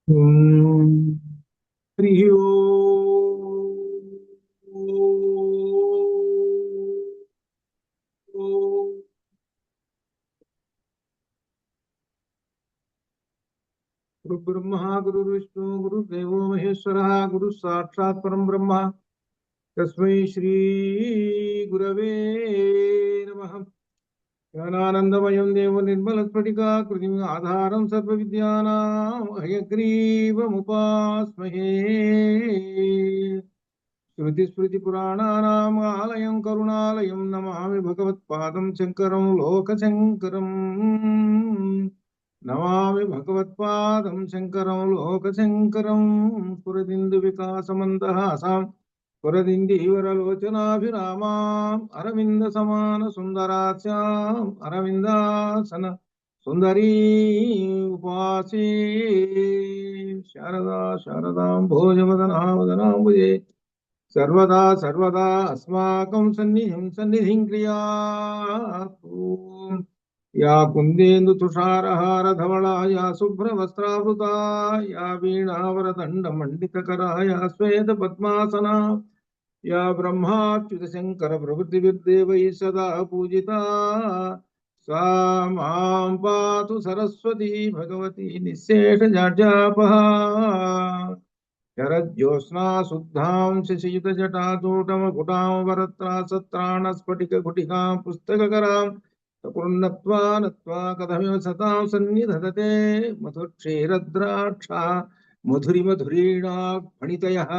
ఓం హరి ఓం. గురు బ్రహ్మ గురు విష్ణు గురు దేవో మహేశ్వర గురు సాక్షాత్ పరం బ్రహ్మ తస్మై శ్రీ గురవే నమః. జ్ఞానానందమయం దేవ నిర్మల స్ఫటికాకృతిం ఆధారం సర్వ విద్యానాం హయగ్రీవముపాస్మహే. శృతి స్మృతి పురాణానాం ఆలయం కరుణాలయం నమామి భగవత్పాదం శంకరం లోకశంకరం. నమామి భగవత్పాదం శంకరం లోకశంకరం. పురదిందు వికాసమందహాసాం పురదిందీవరలోచనాభిరామాం అరవింద సమాన సుందరాస్యాం అరవిందాసన సుందరీ ఉపాసే. శారదా శారదాం భోజవదనావదనాంబుజే సర్వదా సర్వదా అస్మాకం సన్నిధిం క్రియాతు. యా కుందేందు తుషారహార ధవళా యా శుభ్రవస్త్రావృతా యా వీణావరదండ మండితకరా యా శ్వేత పద్మాసనా యా బ్రహ్మాచ్యుత శంకర ప్రవృత్తిర్దేవై సదా పూజితా సా మాం పాతు సరస్వతీ భగవతి నిశ్శేషజాడ్యాపహా. శరజ్యోత్స్నా శుద్ధాం శశియుతజటాచూటమకుటాం వరత్రాసత్రాణస్ఫటికగుటికాం పుస్తకకరాం సకృన్నత్వా నత్వా కథమివ సతాం సన్నిధదతే మధుక్షీరద్రాక్షా మధురిమధురీణా ఫణితయః.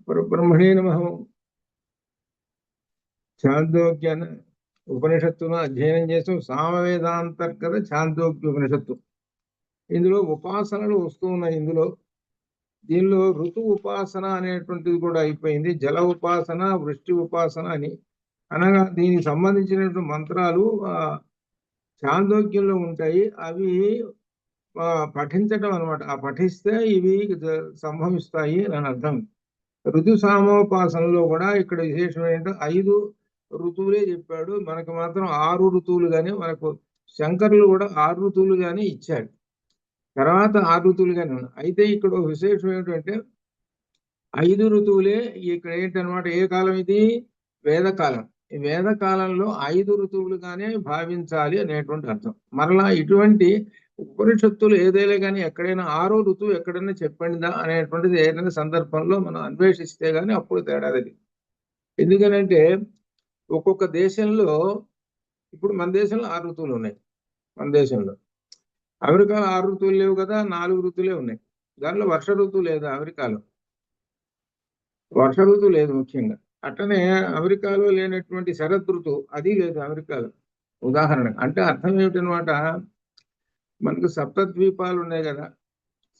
పరబ్రహ్మణే నమః. ఛాందోగ్య ఉపనిషత్తును అధ్యయనం చేస్తూ సామవేదాంతర్గత ఛాందోగ్య ఉపనిషత్తు. ఇందులో ఉపాసనలు వస్తూ ఉన్నాయి. దీనిలో ఋతు ఉపాసన అనేటువంటిది కూడా అయిపోయింది. జల ఉపాసన, వృష్టి ఉపాసన అని అనగా దీనికి సంబంధించినటువంటి మంత్రాలు ఛాందోగ్యంలో ఉంటాయి. అవి పఠించటం అనమాట. ఆ పఠిస్తే ఇవి సంభవిస్తాయి అని అర్థం. ఋతు సామోపాసనలో కూడా ఇక్కడ విశేషం ఏంటంటే 5 ఋతువులే చెప్పాడు. మనకు మాత్రం 6 ఋతువులు కానీ, మనకు శంకరులు కూడా 6 ఋతువులు కానీ ఇచ్చాడు. తర్వాత 6 ఋతువులు కానీ ఉన్నాయి. అయితే ఇక్కడ విశేషం ఏంటంటే 5 ఋతువులే ఇక్కడ ఏంటనమాట. ఏ కాలం ఇది? వేదకాలం. ఈ వేదకాలంలో 5 ఋతువులుగానే భావించాలి అనేటువంటి అర్థం. మరలా ఇటువంటి ఉపనిషత్తులు ఏదైనా కానీ ఎక్కడైనా 6వ ఋతువు ఎక్కడైనా చెప్పండిదా అనేటువంటిది ఏదైనా సందర్భంలో మనం అన్వేషిస్తే గానీ అప్పుడు తేడాది. ఎందుకనంటే ఒక్కొక్క దేశంలో ఇప్పుడు మన దేశంలో 6 ఋతువులు ఉన్నాయి. మన దేశంలో అమెరికాలో 6 ఋతువులు లేవు కదా, 4 ఋతువులే ఉన్నాయి. దానిలో వర్ష ఋతువు లేదు. అమెరికాలో వర్ష ఋతువు లేదు ముఖ్యంగా. అట్లనే అమెరికాలో లేనటువంటి శరద్ ఋతువు అది లేదు అమెరికాలో. ఉదాహరణ అంటే అర్థం ఏమిటనమాట, మనకు సప్తద్వీపాలు ఉన్నాయి కదా,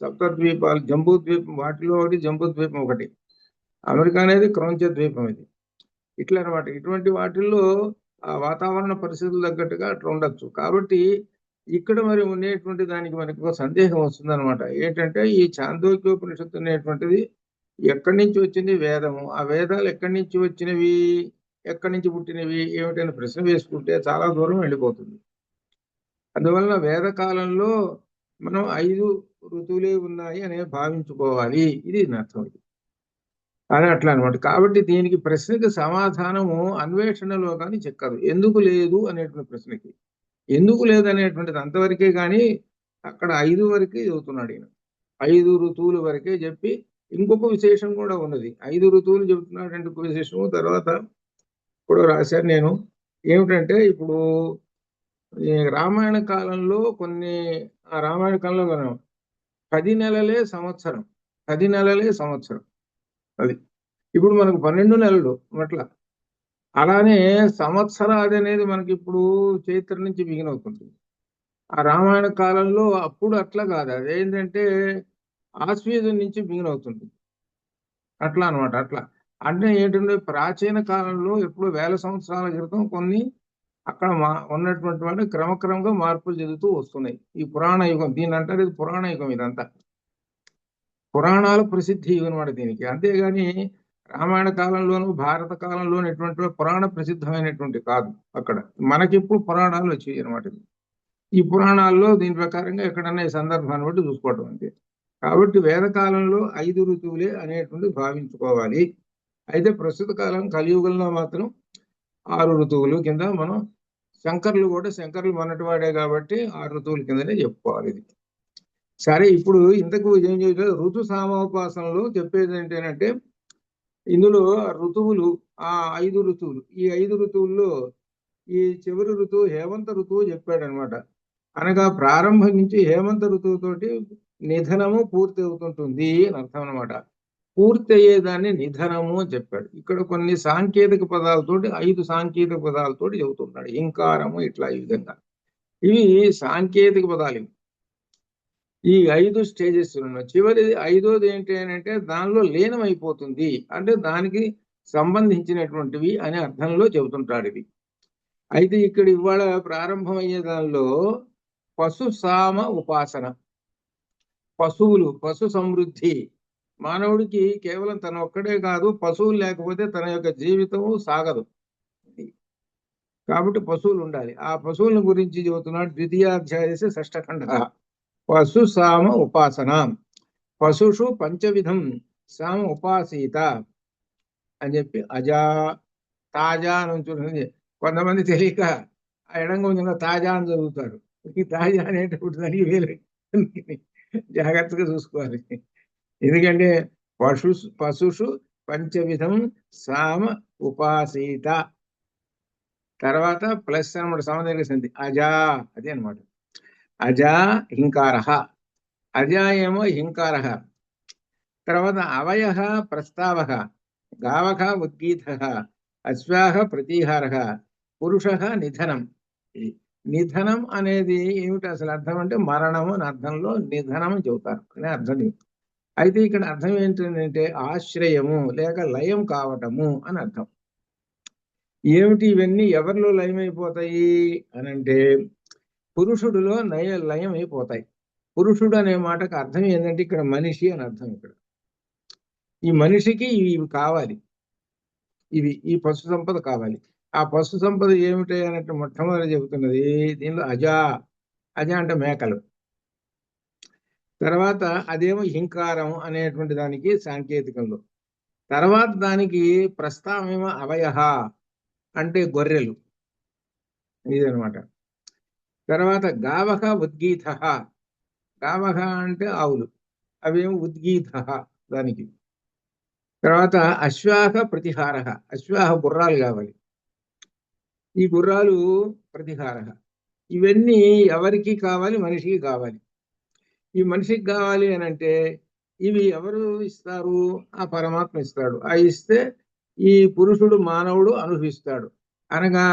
సప్తద్వీపాలు జంబూ ద్వీపం వాటిలో ఒకటి, జంబూ ద్వీపం ఒకటి. అమెరికా అనేది క్రౌంచ ద్వీపం ఇది. ఇట్లా అనమాట. ఇటువంటి వాటిల్లో ఆ వాతావరణ పరిస్థితులు తగ్గట్టుగా అట్లా ఉండొచ్చు. కాబట్టి ఇక్కడ మరి ఉండేటువంటి దానికి మనకు ఒక సందేహం వస్తుంది అనమాట. ఏంటంటే ఈ ఛాందోగ్యోపనిషత్తు అనేటువంటిది ఎక్కడి నుంచి వచ్చింది? వేదము. ఆ వేదాలు ఎక్కడి నుంచి వచ్చినవి, ఎక్కడి నుంచి పుట్టినవి ఏమిటని ప్రశ్న వేసుకుంటే చాలా దూరం వెళ్ళిపోతుంది. అందువలన వేదకాలంలో మనం 5 ఋతువులే ఉన్నాయి అనే భావించుకోవాలి. ఇది అర్థం. అని అట్లా అనమాట. కాబట్టి దీనికి ప్రశ్నకి సమాధానము అన్వేషణలో కానీ చిక్కదు. ఎందుకు లేదు అనేటువంటి ప్రశ్నకి ఎందుకు లేదు అనేటువంటిది అంతవరకే కానీ అక్కడ 5 వరకే చెబుతున్నాడు ఈయన. 5 ఋతువుల వరకే చెప్పి ఇంకొక విశేషం కూడా ఉన్నది. 5 ఋతువులు చెబుతున్నాడు అంటే విశేషము తర్వాత కూడా రాశాను నేను. ఏమిటంటే ఇప్పుడు ఈ రామాయణ కాలంలో ఆ రామాయణ కాలంలో మనం 10 నెలలే సంవత్సరం. 10 నెలలే సంవత్సరం. అది ఇప్పుడు మనకు 12 నెలలు అట్లా. అలానే సంవత్సరాది అనేది మనకి ఇప్పుడు చైత్ర నుంచి బిగినవుతుంది. ఆ రామాయణ కాలంలో అప్పుడు అట్లా కాదు. అదేంటంటే ఆశ్వీజం నుంచి బిగినవుతుంది. అట్లా అనమాట. అట్లా అంటే ఏంటంటే ప్రాచీన కాలంలో ఎప్పుడు వేల సంవత్సరాల క్రితం కొన్ని అక్కడ ఉన్నటువంటి వాటి క్రమక్రమంగా మార్పులు చెందుతూ వస్తున్నాయి. ఈ పురాణ యుగం దీన్ని అంటారు. ఇది పురాణ యుగం. ఇదంతా పురాణాలు ప్రసిద్ధి యుగం అనమాట దీనికి. అంతేగాని రామాయణ కాలంలోను భారత కాలంలోను ఎటువంటి పురాణ ప్రసిద్ధమైనటువంటి కాదు. అక్కడ మనకిప్పుడు పురాణాలు వచ్చాయి అనమాట. ఈ పురాణాల్లో దీని ప్రకారంగా ఎక్కడన్నా ఈ సందర్భాన్ని బట్టి చూసుకోవటం అంతే. కాబట్టి వేదకాలంలో 5 ఋతువులే అనేటువంటి భావించుకోవాలి. అయితే ప్రస్తుత కాలం కలియుగంలో మాత్రం 6 ఋతువులు కింద మనం శంకర్లు మొన్నటి వాడే కాబట్టి 6 ఋతువుల కిందనే చెప్పుకోవాలి ఇది. సరే, ఇప్పుడు ఇంతకు ఏం చేయాలి, ఋతు సామోపాసనలో చెప్పేది ఏంటంటే ఇందులో ఋతువులు, ఆ 5 ఋతువులు, ఈ 5 ఋతువుల్లో ఈ చివరి ఋతువు హేమంత ఋతువు చెప్పాడనమాట. అనగా ప్రారంభం నుంచి హేమంత ఋతువుతోటి నిధనము పూర్తి అవుతుంటుంది అని అర్థం అనమాట. పూర్తి అయ్యేదాన్ని నిధనము అని చెప్పాడు. ఇక్కడ కొన్ని సాంకేతిక పదాలతోటి 5 సాంకేతిక పదాలతోటి చెబుతున్నాడు. ఇంకారము, ఇట్లా ఈ విధంగా ఇవి సాంకేతిక పదాలు. ఈ 5 స్టేజెస్ ఉన్నాయి. చివరిది 5వది ఏంటి అంటే దానిలో లీనమైపోతుంది అంటే దానికి సంబంధించినటువంటివి అనే అర్థంలో చెబుతుంటాడు ఇవి. అయితే ఇక్కడ ఇవాళ ప్రారంభమయ్యే దానిలో పశు సామ ఉపాసన, పశువులు, పశు సమృద్ధి. మానవుడికి కేవలం తన ఒక్కడే కాదు, పశువులు లేకపోతే తన యొక్క జీవితము సాగదు. కాబట్టి పశువులు ఉండాలి. ఆ పశువుల గురించి చెబుతున్నాడు. ద్వితీయాధ్యాయస్య షష్ఠఖండ పశు సామ ఉపాసన. పశుషు పంచవిధం సామ ఉపాసీత అని చెప్పి అజా తాజా అని ఉంటుంది. కొంతమంది తెలియక ఆ ఎడంగా తాజా అని చదువుతారు. ఈ తాజా అనేటప్పుడు దానికి వేరే జాగ్రత్తగా చూసుకోవాలి. ఎందుకంటే పశుషు పంచవిధం సామ ఉపాసీత, తర్వాత ప్లస్ అనమాట, సమదర్శింది అజా, అదే అనమాట. అజా హింకార, అజా ఏమో హింకార. తర్వాత అవయ ప్రస్తావ, గావక ఉద్గీత, అశ్వాహ ప్రతీహార, పురుష నిధనం. నిధనం అనేది ఏమిటి అసలు అర్థం అంటే మరణము అని అర్థంలో నిధనం చెబుతారు అనే అర్థం. అయితే ఇక్కడ అర్థం ఏంటంటే ఆశ్రయము లేక లయం కావటము అని అర్థం. ఏమిటి ఇవన్నీ ఎవరిలో లయమైపోతాయి అని అంటే పురుషుడిలో లయం అయిపోతాయి. పురుషుడు అనే మాటకు అర్థం ఏంటంటే ఇక్కడ మనిషి అని అర్థం. ఇక్కడ ఈ మనిషికి ఇవి కావాలి, ఈ పశు సంపద కావాలి. ఆ పశు సంపద ఏమిటి అన్నట్టు మొట్టమొదటి చెబుతున్నది దీనిలో అజా అంటే మేకలు. తర్వాత అదేమో హింకారం అనేటువంటి దానికి సాంకేతికంలో. తర్వాత దానికి ప్రస్తావమేమో అవయహ అంటే గొర్రెలు, ఇదనమాట. తర్వాత గావహ ఉద్గీత, గావహ అంటే ఆవులు, అవేమో ఉద్గీత దానికి. తర్వాత అశ్వాహ ప్రతిహార, అశ్వాహ గుర్రాలు కావాలి, ఈ గుర్రాలు ప్రతిహార. ఇవన్నీ ఎవరికి కావాలి? మనిషికి కావాలి. ఈ మనిషికి కావాలి అని అంటే ఇవి ఎవరు ఇస్తారు? ఆ పరమాత్మ ఇస్తాడు. ఆ ఇస్తే ఈ పురుషుడు మానవుడు అనుభవిస్తాడు. అనగా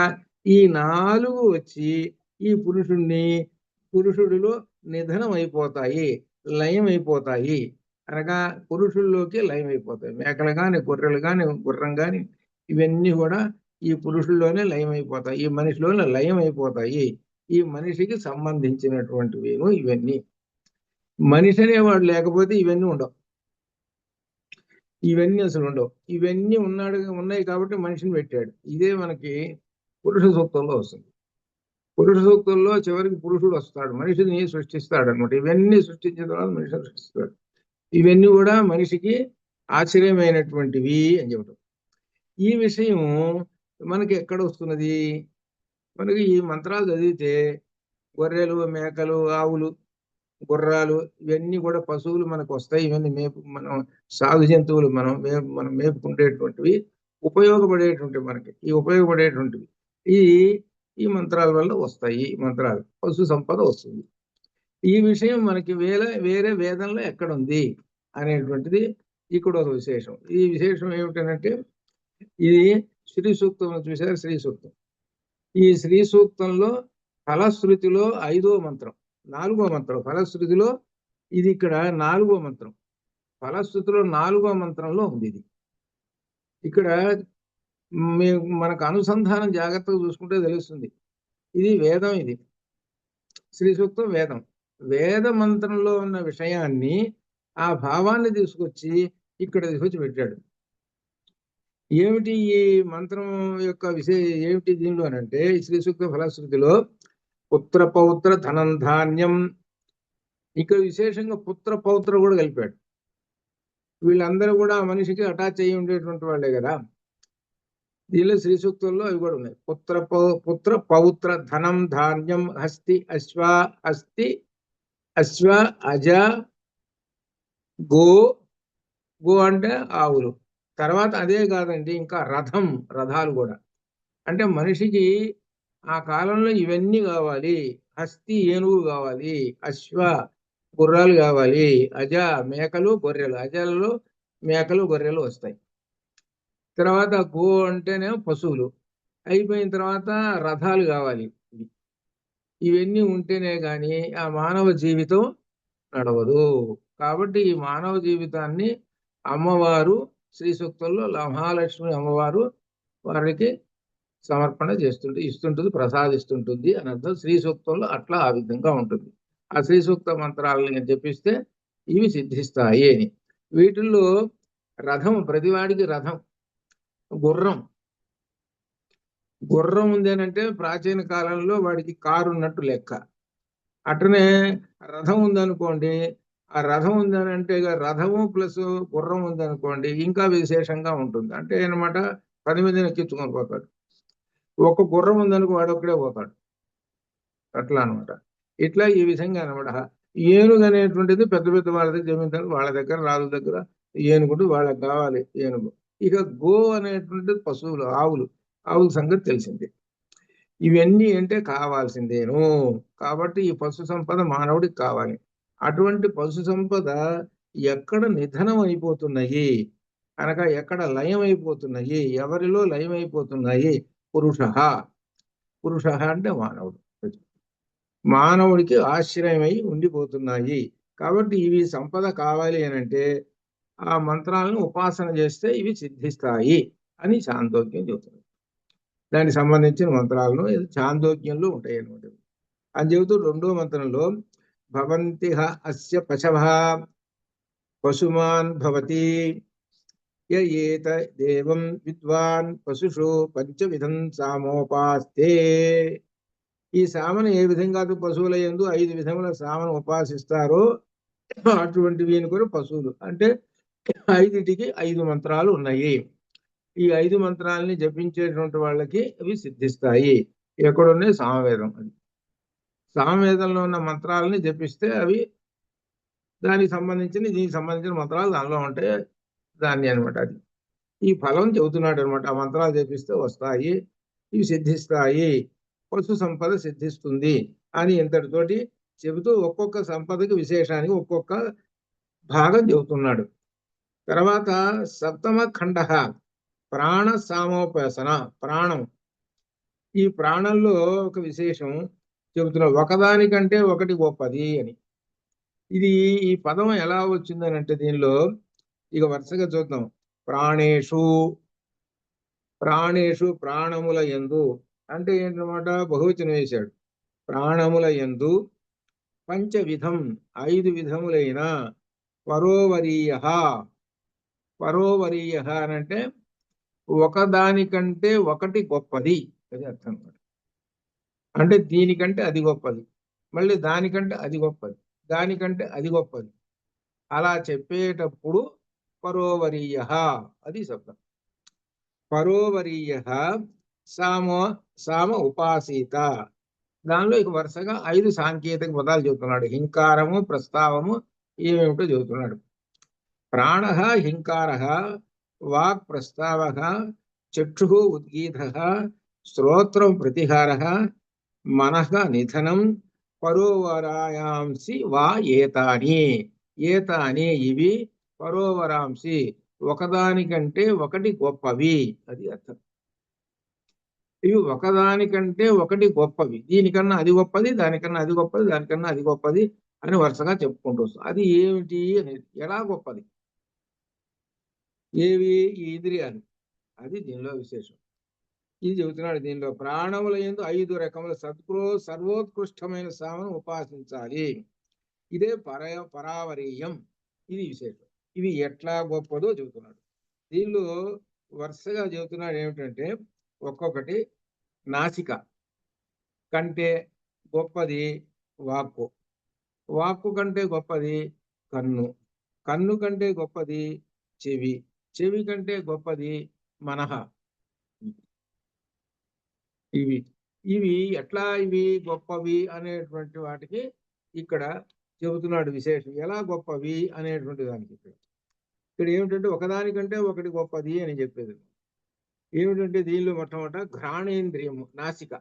ఈ 4 వచ్చి ఈ పురుషుడిలో నిధనం అయిపోతాయి, లయం అయిపోతాయి. అనగా పురుషుల్లోకి లయం అయిపోతాయి. మేకలు కానీ, గొర్రెలు కానీ, గుర్రం కానీ ఇవన్నీ కూడా ఈ పురుషుల్లోనే లయం అయిపోతాయి, ఈ మనిషిలోనే లయం అయిపోతాయి. ఈ మనిషికి సంబంధించినటువంటివేమో ఇవన్నీ. మనిషి అనేవాడు లేకపోతే ఇవన్నీ ఉండవు, ఇవన్నీ అసలు ఉండవు. ఇవన్నీ ఉన్నాయి కాబట్టి మనిషిని పెట్టాడు. ఇదే మనకి పురుష సూక్తంలో వస్తుంది. పురుష సూక్తంలో చివరికి పురుషుడు వస్తాడు, మనిషిని సృష్టిస్తాడు అనమాట. ఇవన్నీ సృష్టించిన తర్వాత మనిషిని సృష్టిస్తాడు. ఇవన్నీ కూడా మనిషికి ఆశ్చర్యమైనటువంటివి అని చెప్పడం. ఈ విషయం మనకి ఎక్కడ వస్తున్నది? మనకి ఈ మంత్రాలు చదివితే గొర్రెలు, మేకలు, ఆవులు, గుర్రాలు ఇవన్నీ కూడా పశువులు మనకు వస్తాయి. ఇవన్నీ మనం సాధు జంతువులు మనం మేపుకుండేటువంటివి, ఉపయోగపడేటువంటివి, మనకి ఈ ఉపయోగపడేటువంటివి ఈ మంత్రాల వల్ల వస్తాయి. మంత్రాలు పశు సంపద వస్తుంది. ఈ విషయం మనకి వేరే వేదంలో ఎక్కడుంది అనేటువంటిది ఇక్కడ ఒక విశేషం. ఈ విశేషం ఏమిటంటే ఇది శ్రీ సూక్తం చూసారు. శ్రీ సూక్తం, ఈ శ్రీ సూక్తంలో ఫలశ్రుతిలో 5వ మంత్రం, 4వ మంత్రం. ఫలశ్రుతిలో ఇది ఇక్కడ 4వ మంత్రం, ఫలశ్రుతిలో 4వ మంత్రంలో ఉంది. ఇది ఇక్కడ మనకు అనుసంధానం జాగ్రత్తగా చూసుకుంటే తెలుస్తుంది. ఇది వేదం, ఇది శ్రీ సూక్తం వేదం. వేద మంత్రంలో ఉన్న విషయాన్ని, ఆ భావాన్ని తీసుకొచ్చి ఇక్కడ తీసుకొచ్చి పెట్టాడు. ఏమిటి ఈ మంత్రం యొక్క ఏమిటి దీనిలో అంటే శ్రీ సూక్త ఫలశ్రుతిలో పుత్ర పౌత్ర ధనం ధాన్యం. ఇక్కడ విశేషంగా పుత్ర పౌత్ర కూడా కలిపాడు. వీళ్ళందరూ కూడా ఆ మనిషికి అటాచ్ అయ్యి ఉండేటువంటి వాళ్ళే కదా. దీనిలో శ్రీ సూక్తుల్లో అవి కూడా ఉన్నాయి. పుత్ర పౌత్ర ధనం ధాన్యం హస్తి అస్తి అశ్వ అజ గో. గో అంటే ఆవులు. తర్వాత అదే కాదండి, ఇంకా రథాలు కూడా. అంటే మనిషికి ఆ కాలంలో ఇవన్నీ కావాలి. హస్తి ఏనుగు కావాలి, అశ్వ గుర్రాలు కావాలి, అజ మేకలు గొర్రెలు, అజలలో మేకలు గొర్రెలు వస్తాయి. తర్వాత గో అంటేనే పశువులు. అయిపోయిన తర్వాత రథాలు కావాలి. ఇవన్నీ ఉంటేనే కానీ ఆ మానవ జీవితం నడవదు. కాబట్టి ఈ మానవ జీవితాన్ని అమ్మవారు శ్రీ సూక్తంలో మహాలక్ష్మి అమ్మవారు వారికి సమర్పణ ఇస్తుంటుంది, ప్రసాదిస్తుంటుంది అని అర్థం. శ్రీ సూక్తంలో అట్లా ఆ విధంగా ఉంటుంది. ఆ శ్రీ సూక్త మంత్రాలను జపిస్తే ఇవి సిద్ధిస్తాయి అని. వీటిల్లో రథం, ప్రతివాడికి రథం. గుర్రం ఉంది అని అంటే ప్రాచీన కాలంలో వాడికి కారు ఉన్నట్టు లెక్క. అట్లనే రథం ఉందనుకోండి, ఆ రథం ఉందని అంటే రథము ప్లస్ గుర్రం ఉందనుకోండి ఇంకా విశేషంగా ఉంటుంది. అంటే అనమాట 10 మందిని ఎక్కించుకొని పోతాడు. ఒక గుర్రం ఉందనుకో వాడు ఒక్కడే పోతాడు. అట్లా అనమాట. ఇట్లా ఈ విధంగా అనమాట. ఏనుగు అనేటువంటిది పెద్ద పెద్ద వాళ్ళ దగ్గర, జమీందారు వాళ్ళ దగ్గర, రాజుల దగ్గర ఏనుగుడు వాళ్ళకి కావాలి ఏనుగు. ఇక గో అనేటువంటిది పశువులు, ఆవుల సంగతి తెలిసింది. ఇవన్నీ అంటే కావాల్సిందేను. కాబట్టి ఈ పశు సంపద మానవుడికి కావాలి. అటువంటి పశు సంపద ఎక్కడ నిధనం అయిపోతున్నాయి అనగా ఎక్కడ లయం అయిపోతున్నాయి, ఎవరిలో లయం అయిపోతున్నాయి? పురుష అంటే మానవుడికి ఆశ్రయమై ఉండిపోతున్నాయి. కాబట్టి ఇవి సంపద కావాలి అని అంటే ఆ మంత్రాలను ఉపాసన చేస్తే ఇవి సిద్ధిస్తాయి అని చాందోగ్యం చెబుతుంది. దానికి సంబంధించిన మంత్రాలను చాందోగ్యంలో ఉంటాయి అన్నమాట. అని చెబుతూ 2వ మంత్రంలో భవంతిహ అస్య పశవ పశుమాన్ భవతి ఏత దేవం విద్వాన్ పశుషు పంచవిధం సామోపాస్తే. ఈ సామను ఏ విధంగా పశువుల యందు 5 విధముల సామను ఉపాసిస్తారో అటువంటి వీని కూడా పశువులు. అంటే 5టికి 5 మంత్రాలు ఉన్నాయి. ఈ 5 మంత్రాలని జపించేటువంటి వాళ్ళకి అవి సిద్ధిస్తాయి. ఎక్కడున్నాయి? సామవేదం. అది సామవేదంలో ఉన్న మంత్రాలని జపిస్తే అవి దీనికి సంబంధించిన మంత్రాలు దానిలో ఉంటాయి. దాన్ని అనమాట. అది ఈ ఫలం చెబుతున్నాడు అనమాట. ఆ మంత్రాలు జపిస్తే వస్తాయి, ఇవి సిద్ధిస్తాయి, పశు సంపద సిద్ధిస్తుంది అని ఇంతటితోటి చెబుతూ ఒక్కొక్క సంపదకి విశేషానికి ఒక్కొక్క భాగం చెబుతున్నాడు. తర్వాత 7వ ఖండ ప్రాణ సామోపాసన. ప్రాణం, ఈ ప్రాణంలో ఒక విశేషం చెబుతున్నాడు. ఒకదానికంటే ఒకటి గొప్పది అని. ఇది ఈ పదం ఎలా వచ్చిందని అంటే దీనిలో ఇక వరుసగా చూద్దాం. ప్రాణేషు ప్రాణముల యందు అంటే ఏంటన్నమాట? బహువచనం వేశాడు. ప్రాణముల యందు పంచవిధం 5 విధములైన పరోవరీయ అనంటే ఒకదానికంటే ఒకటి గొప్పది అది అర్థం. అంటే దీనికంటే అది గొప్పది, మళ్ళీ దానికంటే అది గొప్పది, దానికంటే అది గొప్పది, అలా చెప్పేటప్పుడు పరోవరీయ అది శబ్దం. పరోవరీయ సామ ఉపాసీత. దానిలో ఇక వరుసగా 5 సాంకేతిక పదాలు చెబుతున్నాడు. హింకారము, ప్రస్తావము ఏమేమిటో చెబుతున్నాడు. ప్రాణ హింకార, వాక్ ప్రస్తావ, చక్షు ఉద్గీత, శ్రోత్రం ప్రతిహార, మనః నిధనం, పరోవరాయాంసి వా ఏతాని ఇవి పరోవరాంసి ఒకదానికంటే ఒకటి గొప్పవి అది అర్థం. ఇవి ఒకదానికంటే ఒకటి గొప్పవి, దీనికన్నా అది గొప్పది, దానికన్నా అది గొప్పది, దానికన్నా అది గొప్పది అని వరుసగా చెప్పుకుంటూ వస్తాం. అది ఏమిటి అనేది, ఎలా గొప్పది, ఏవి? ఈ ఇంద్రియాలు. అది దీనిలో విశేషం. ఇది చెబుతున్నాడు. దీనిలో ప్రాణముల యందు 5 రకముల సర్వోత్కృష్టమైన సామను ఉపాసించాలి. ఇదే పరావరీయం. ఇది విశేషం. ఇవి ఎట్లా గొప్పదో చెబుతున్నాడు. దీనిలో వరుసగా చెబుతున్నాడు ఏమిటంటే ఒక్కొక్కటి. నాసిక, కంటే, గొప్పది వాక్కు, వాక్కు కంటే గొప్పది కన్ను, కన్ను కంటే గొప్పది చెవి, చెవి కంటే గొప్పది మనహ. ఇవి ఇవి ఎట్లా ఇవి గొప్పవి అనేటువంటి వాటికి ఇక్కడ చెబుతున్నాడు విశేషం. ఎలా గొప్పవి అనేటువంటి దానికి ఇక్కడ ఏమిటంటే ఒకదానికంటే ఒకటి గొప్పది అని చెప్పేది. ఏమిటంటే దీనిలో మొట్టమొదట ఘ్రాణేంద్రియము, నాసిక.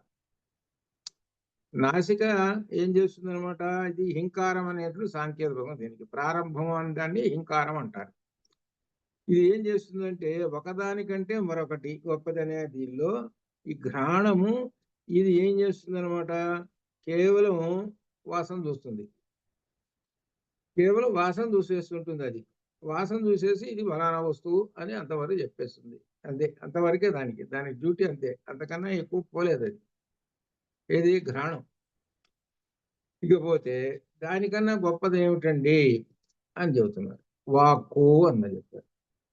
నాసిక ఏం చేస్తుంది అనమాట, ఇది హింకారం అనేటువంటి సాంకేతికం. దీనికి ప్రారంభం అని దాన్ని హింకారం అంటారు. ఇది ఏం చేస్తుందంటే ఒకదానికంటే మరొకటి గొప్పదనే దీనిలో ఈ ఘ్రాణము ఇది ఏం చేస్తుంది అనమాట, కేవలం వాసన చూస్తుంది, కేవలం వాసన చూసేస్తుంటుంది. అది వాసన చూసేసి ఇది ఫలానా వస్తువు అని అంతవరకు చెప్పేస్తుంది. అంతే, అంతవరకే దాని డ్యూటీ అంతే, అంతకన్నా ఎక్కువ పోలేదు అది. ఏది ఘ్రాణం. ఇకపోతే దానికన్నా గొప్పది ఏమిటండి అని చెబుతున్నారు, వాక్కు అన్న చెప్పారు.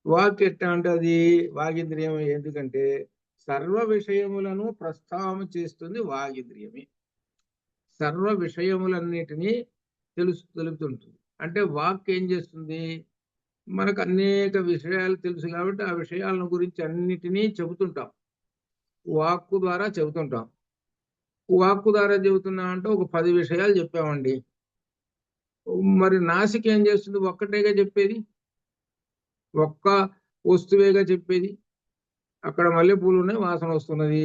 వాక్ ఎట్లా అంటే అది వాగింద్రియం. ఎందుకంటే సర్వ విషయములను ప్రస్తావన చేస్తుంది వాగింద్రియమే. సర్వ విషయములన్నిటినీ తెలుపుతుంటుంది. అంటే వాక్ ఏం చేస్తుంది, మనకు అనేక విషయాలు తెలుసు కాబట్టి ఆ విషయాలను గురించి అన్నిటినీ చెబుతుంటాం, వాక్కు ద్వారా చెబుతుంటాం. వాక్కు ద్వారా చెబుతున్నా అంటే ఒక 10 విషయాలు చెప్పామండి. మరి నాసిక ఏం చేస్తుంది, ఒక్కటేగా చెప్పేది, ఒక్క వస్తువేగా చెప్పేది. అక్కడ మల్లెపూలు ఉన్నాయి, వాసన వస్తున్నది,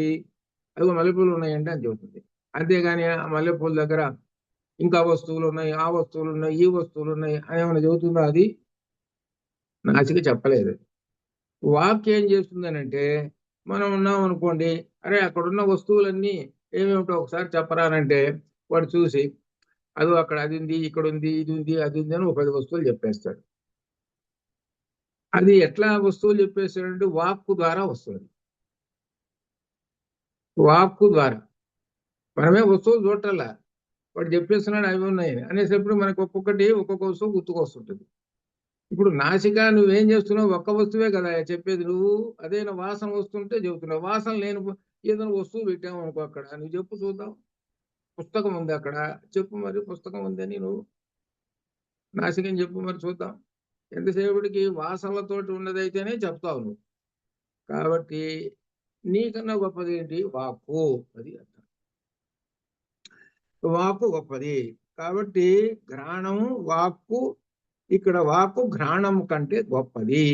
అవి మల్లెపూలు ఉన్నాయంటే అని చెబుతుంది. అంతేగాని ఆ మల్లెపూల దగ్గర ఇంకా వస్తువులు ఉన్నాయి, ఆ వస్తువులు ఉన్నాయి, ఈ వస్తువులు ఉన్నాయి అని ఏమైనా చెబుతుందా? అది నాసిక చెప్పలేదు. వాక్ ఏం చేస్తుందనంటే మనం ఉన్నాం అనుకోండి, అరే అక్కడున్న వస్తువులన్నీ ఏమేమిటో ఒకసారి చెప్పరానంటే వాడు చూసి అది అక్కడ అది ఉంది, ఇక్కడ ఉంది, ఇది ఉంది, అది ఉంది అని ఒక 10 వస్తువులు చెప్పేస్తాడు. అది ఎట్లా వస్తువులు చెప్పేస్తాడంటే వాక్కు ద్వారా వస్తుంది. వాక్కు ద్వారా మనమే వస్తువులు చూడటల్లా, వాడు చెప్పేస్తున్నాడు అవి ఉన్నాయి అనేటప్పుడు మనకు ఒక్కొక్క వస్తువు గుర్తుకొస్తుంటుంది. ఇప్పుడు నాసిక నువ్వేం చేస్తున్నావు, ఒక్క వస్తువే కదా చెప్పేది. నువ్వు అదేనా వాసన వస్తుంటే చెబుతున్నావు, వాసన లేని ఏదైనా వస్తువు పెట్టావు అనుకో, అక్కడ నువ్వు చెప్పు చూద్దాం, పుస్తకం ఉంది అక్కడ చెప్పు, మరి పుస్తకం ఉందని నువ్వు నాసికం చెప్పు మరి చూద్దాం. ఎంతసేపటికి వాసనలతోటి ఉన్నదైతేనే చెప్తావు నువ్వు. కాబట్టి నీకన్నా గొప్పది ఏంటి, వాక్కు. అది అర్థం, వాక్కు గొప్పది. కాబట్టి ఘ్రాణము వాక్కు, ఇక్కడ వాక్కు ఘ్రాణం కంటే గొప్పది,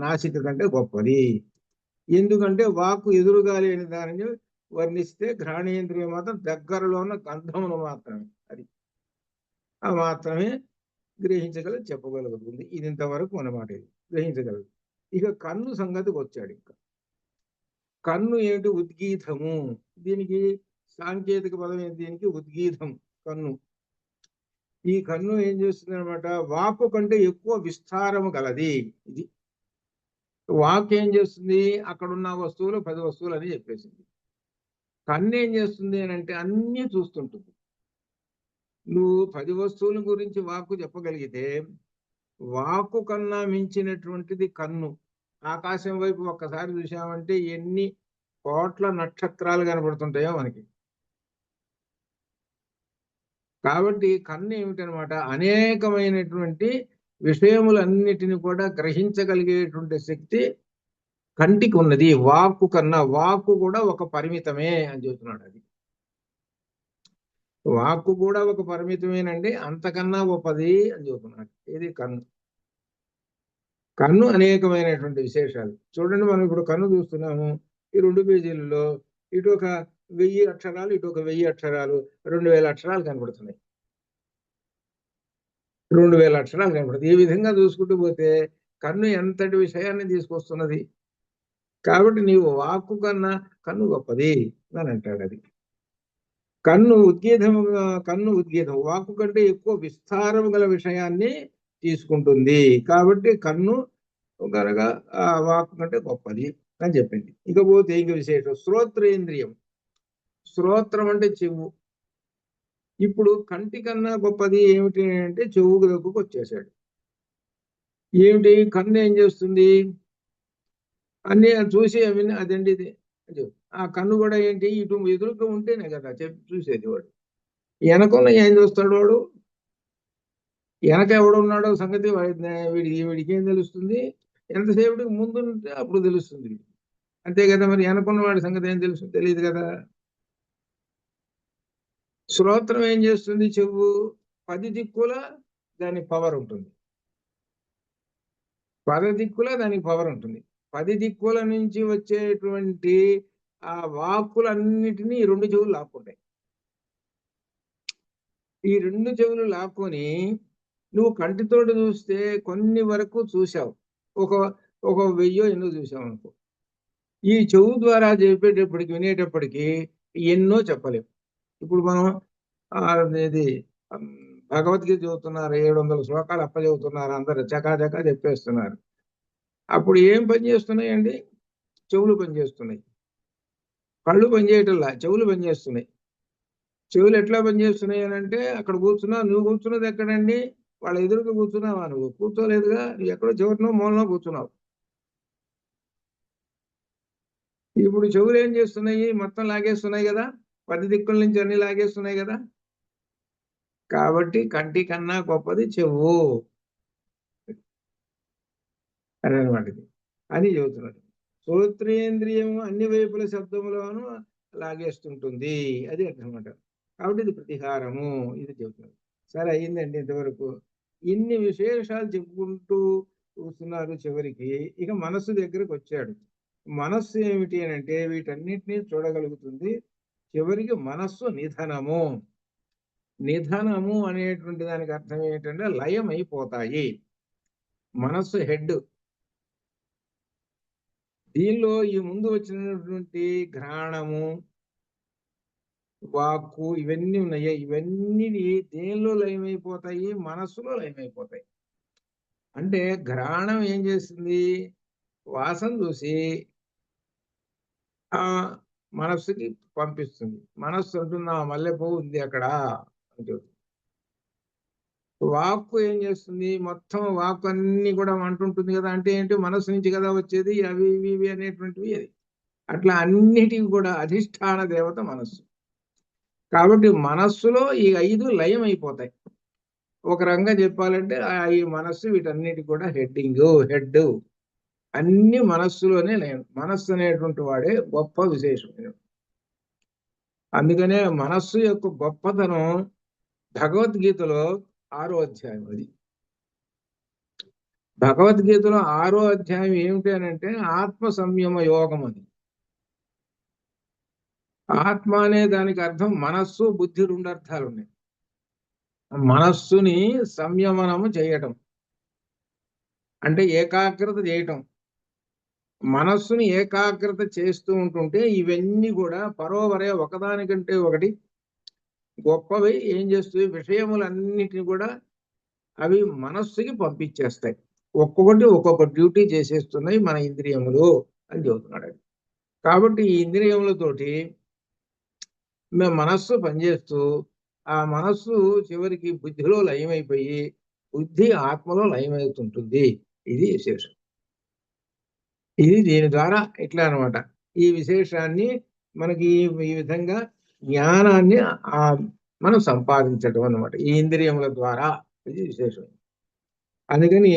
నాసిక కంటే గొప్పది. ఎందుకంటే వాక్కు ఎదురుగా లేని దానిని వర్ణిస్తే ఘ్రాణేంద్రియం మాత్రం దగ్గరలో ఉన్న గంధమును మాత్రమే, అది ఆ మాత్రమే గ్రహించగలదు, చెప్పగలుగుతుంది. ఇది ఇంతవరకు అన్నమాట, ఇది గ్రహించగలదు. ఇక కన్ను సంగతికి వచ్చాడు. ఇంకా కన్ను ఏమిటి, ఉద్గీతము. దీనికి సాంకేతిక పదం ఏంటి, దీనికి ఉద్గీతం కన్ను. ఈ కన్ను ఏం చేస్తుంది అనమాట, వాక్కు కంటే ఎక్కువ విస్తారము గలది. ఇది వాక్ ఏం చేస్తుంది, అక్కడున్న వస్తువులు 10 వస్తువులు అని చెప్పేసింది. కన్ను ఏం చేస్తుంది అని అంటే అన్నీ చూస్తుంటుంది. నువ్వు 10 వస్తువుల గురించి వాక్కు చెప్పగలిగితే వాక్కు కన్నా మించినటువంటిది కన్ను. ఆకాశం వైపు ఒక్కసారి చూసామంటే ఎన్ని కోట్ల నక్షత్రాలు కనబడుతుంటాయో మనకి. కాబట్టి కన్ను ఏమిటనమాట, అనేకమైనటువంటి విషయములన్నిటిని కూడా గ్రహించగలిగేటువంటి శక్తి కంటికి ఉన్నది. వాక్కు కన్నా, వాక్కు కూడా ఒక పరిమితమే అని చెబుతున్నాడు. అది వాక్కు కూడా ఒక పరిమితమేనండి, అంతకన్నా గొప్పది అని చెబుతున్నాడు. ఇది కన్ను. కన్ను అనేకమైనటువంటి విశేషాలు. చూడండి, మనం ఇప్పుడు కన్ను చూస్తున్నాము, ఈ 2 పేజీలలో ఇటు ఒక 1000 అక్షరాలు, ఇటు ఒక 1000 అక్షరాలు, 2000 అక్షరాలు కనబడుతున్నాయి. 2000 అక్షరాలు కనబడుతుంది. ఈ విధంగా చూసుకుంటూ పోతే కన్ను ఎంతటి విషయాన్ని తీసుకొస్తున్నది. కాబట్టి నీవు వాక్కు కన్నా కన్ను గొప్పది అని అంటాడు. అది కన్ను ఉద్గీతము, కన్ను ఉద్గీతం వాక్కు కంటే ఎక్కువ విస్తారం గల విషయాన్ని తీసుకుంటుంది. కాబట్టి కన్ను కనుక ఆ వాక్కు కంటే గొప్పది అని చెప్పింది. ఇకపోతే ఇంక విశేషం శ్రోత్రేంద్రియం. శ్రోత్రం అంటే చెవు. ఇప్పుడు కంటి కన్నా గొప్పది ఏమిటి అంటే చెవు దగ్గరకు వచ్చేసాడు. ఏమిటి, కన్ను ఏం చేస్తుంది, అన్ని చూసి అదండి ఇది. ఆ కన్ను కూడా ఏంటి, ఇటు ఎదురుగా ఉంటేనే కదా చూసేది వాడు. వెనకున్న ఏం చూస్తాడు వాడు? వెనక ఎవడున్నాడో సంగతి వీడికి ఏం తెలుస్తుంది? ఎంతసేపటికి ముందు ఉంటే అప్పుడు తెలుస్తుంది. అంతే కదా, మరి వెనకున్న వాడి సంగతి ఏం తెలుసు? తెలియదు కదా. శ్రోత్రం ఏం చేస్తుంది? చెవు 10 దిక్కుల దాని పవర్ ఉంటుంది. 10 దిక్కుల దానికి పవర్ ఉంటుంది. 10 దిక్కుల నుంచి వచ్చేటువంటి ఆ వాక్కులన్నిటినీ 2 చెవులు లాక్కుంటాయి. ఈ 2 చెవులు లాక్కొని నువ్వు కంటితోటి చూస్తే కొన్ని వరకు చూసావు, ఒక ఒక 1000 ఎన్నో చూసావు అనుకో. ఈ చెవు ద్వారా చెప్పేటప్పటికి వినేటప్పటికి ఎన్నో చెప్పలేము. ఇప్పుడు మనం ఇది భగవద్గీత చదువుతున్నారు, 700 శ్లోకాలు అప్పచెబుతున్నారు, అందరు చకాచకా చెప్పేస్తున్నారు. అప్పుడు ఏం పని చేస్తున్నాయండి? చెవులు పనిచేస్తున్నాయి. కళ్ళు పనిచేయటంలా, చెవులు పనిచేస్తున్నాయి. చెవులు ఎట్లా పనిచేస్తున్నాయి అని అంటే, అక్కడ కూర్చున్నా, నువ్వు కూర్చున్నది ఎక్కడండి? వాళ్ళ ఎదురుగా కూర్చున్నావా? నువ్వు కూర్చోలేదుగా, నువ్వు ఎక్కడో చివరినో మూలలో కూర్చున్నావు. ఇప్పుడు చెవులు ఏం చేస్తున్నాయి? మొత్తం లాగేస్తున్నాయి కదా, 10 దిక్కుల నుంచి అన్ని లాగేస్తున్నాయి కదా. కాబట్టి కంటి కన్నా గొప్పది చెవు అని అనమాట. ఇది అని చెబుతున్నాడు. శ్రోత్రేంద్రియం అన్ని వైపుల శబ్దములను లాగేస్తుంటుంది, అది అర్థమాట. కాబట్టి ఇది ప్రతిహారము, ఇది చెబుతున్నాడు. సరే, అయిందండి ఇంతవరకు. ఇన్ని విశేషాలు చెప్పుకుంటూ చూస్తున్నారు. చివరికి ఇక మనస్సు దగ్గరకు వచ్చాడు. మనస్సు ఏమిటి అని అంటే వీటన్నిటినీ చూడగలుగుతుంది. చివరికి మనస్సు నిధనము. నిధనము అనేటువంటి దానికి అర్థం ఏంటంటే లయం అయిపోతాయి. మనస్సు హెడ్. దీనిలో ఈ ముందు వచ్చినటువంటి ఘ్రాణము, వాక్కు, ఇవన్నీ ఉన్నాయి. ఇవన్నీ దేనిలో లయమైపోతాయి? మనస్సులో లయమైపోతాయి. అంటే ఘ్రాణం ఏం చేస్తుంది? వాసన చూసి ఆ మనస్సుకి పంపిస్తుంది. మనస్సు అంటుంది, ఆ మల్లెపువ్వు ఉంది అక్కడ అని. వాక్కు ఏం చేస్తుంది? మొత్తం వాక్కు అన్ని కూడా అంటుంటుంది కదా. అంటే ఏంటి? మనస్సు నుంచి కదా వచ్చేది, అవి ఇవి ఇవి అనేటువంటివి. అది అట్లా అన్నిటివి కూడా అధిష్టాన దేవత మనస్సు. కాబట్టి మనస్సులో ఈ 5 లయం అయిపోతాయి. ఒక రంగా చెప్పాలంటే ఈ మనస్సు వీటన్నిటి కూడా హెడ్. అన్ని మనస్సులోనే లయం. మనస్సు అనేటువంటి వాడే గొప్ప విశేషం. అందుకనే మనస్సు యొక్క గొప్పతనం భగవద్గీతలో 6వ అధ్యాయం. అది భగవద్గీతలో 6వ అధ్యాయం ఏమిటి అని అంటే ఆత్మ సంయమ యోగం. అది ఆత్మ అనే దానికి అర్థం మనస్సు, బుద్ధి, 2 అర్థాలు ఉన్నాయి. మనస్సుని సంయమనము చేయటం అంటే ఏకాగ్రత చేయటం. మనస్సుని ఏకాగ్రత చేస్తూ ఉంటుంటే ఇవన్నీ కూడా పరోవరే ఒకదానికంటే ఒకటి గొప్పవి ఏం చేస్తాయి? విషయములన్నిటిని కూడా అవి మనస్సుకి పంపించేస్తాయి. ఒక్కొక్కటి ఒక్కొక్క డ్యూటీ చేసేస్తున్నాయి మన ఇంద్రియములు అని చెబుతున్నాడు. కాబట్టి ఈ ఇంద్రియములతోటి మేము మనస్సు పనిచేస్తూ ఆ మనస్సు చివరికి బుద్ధిలో లయమైపోయి బుద్ధి ఆత్మలో లయమవుతుంటుంది. ఇది విశేషం. ఇది దీని ద్వారా ఇట్లా అనమాట. ఈ విశేషాన్ని మనకి ఈ విధంగా జ్ఞానాన్ని మనం సంపాదించడం అన్నమాట ఈ ఇంద్రియముల ద్వారా. ఇది విశేషం. అందుకని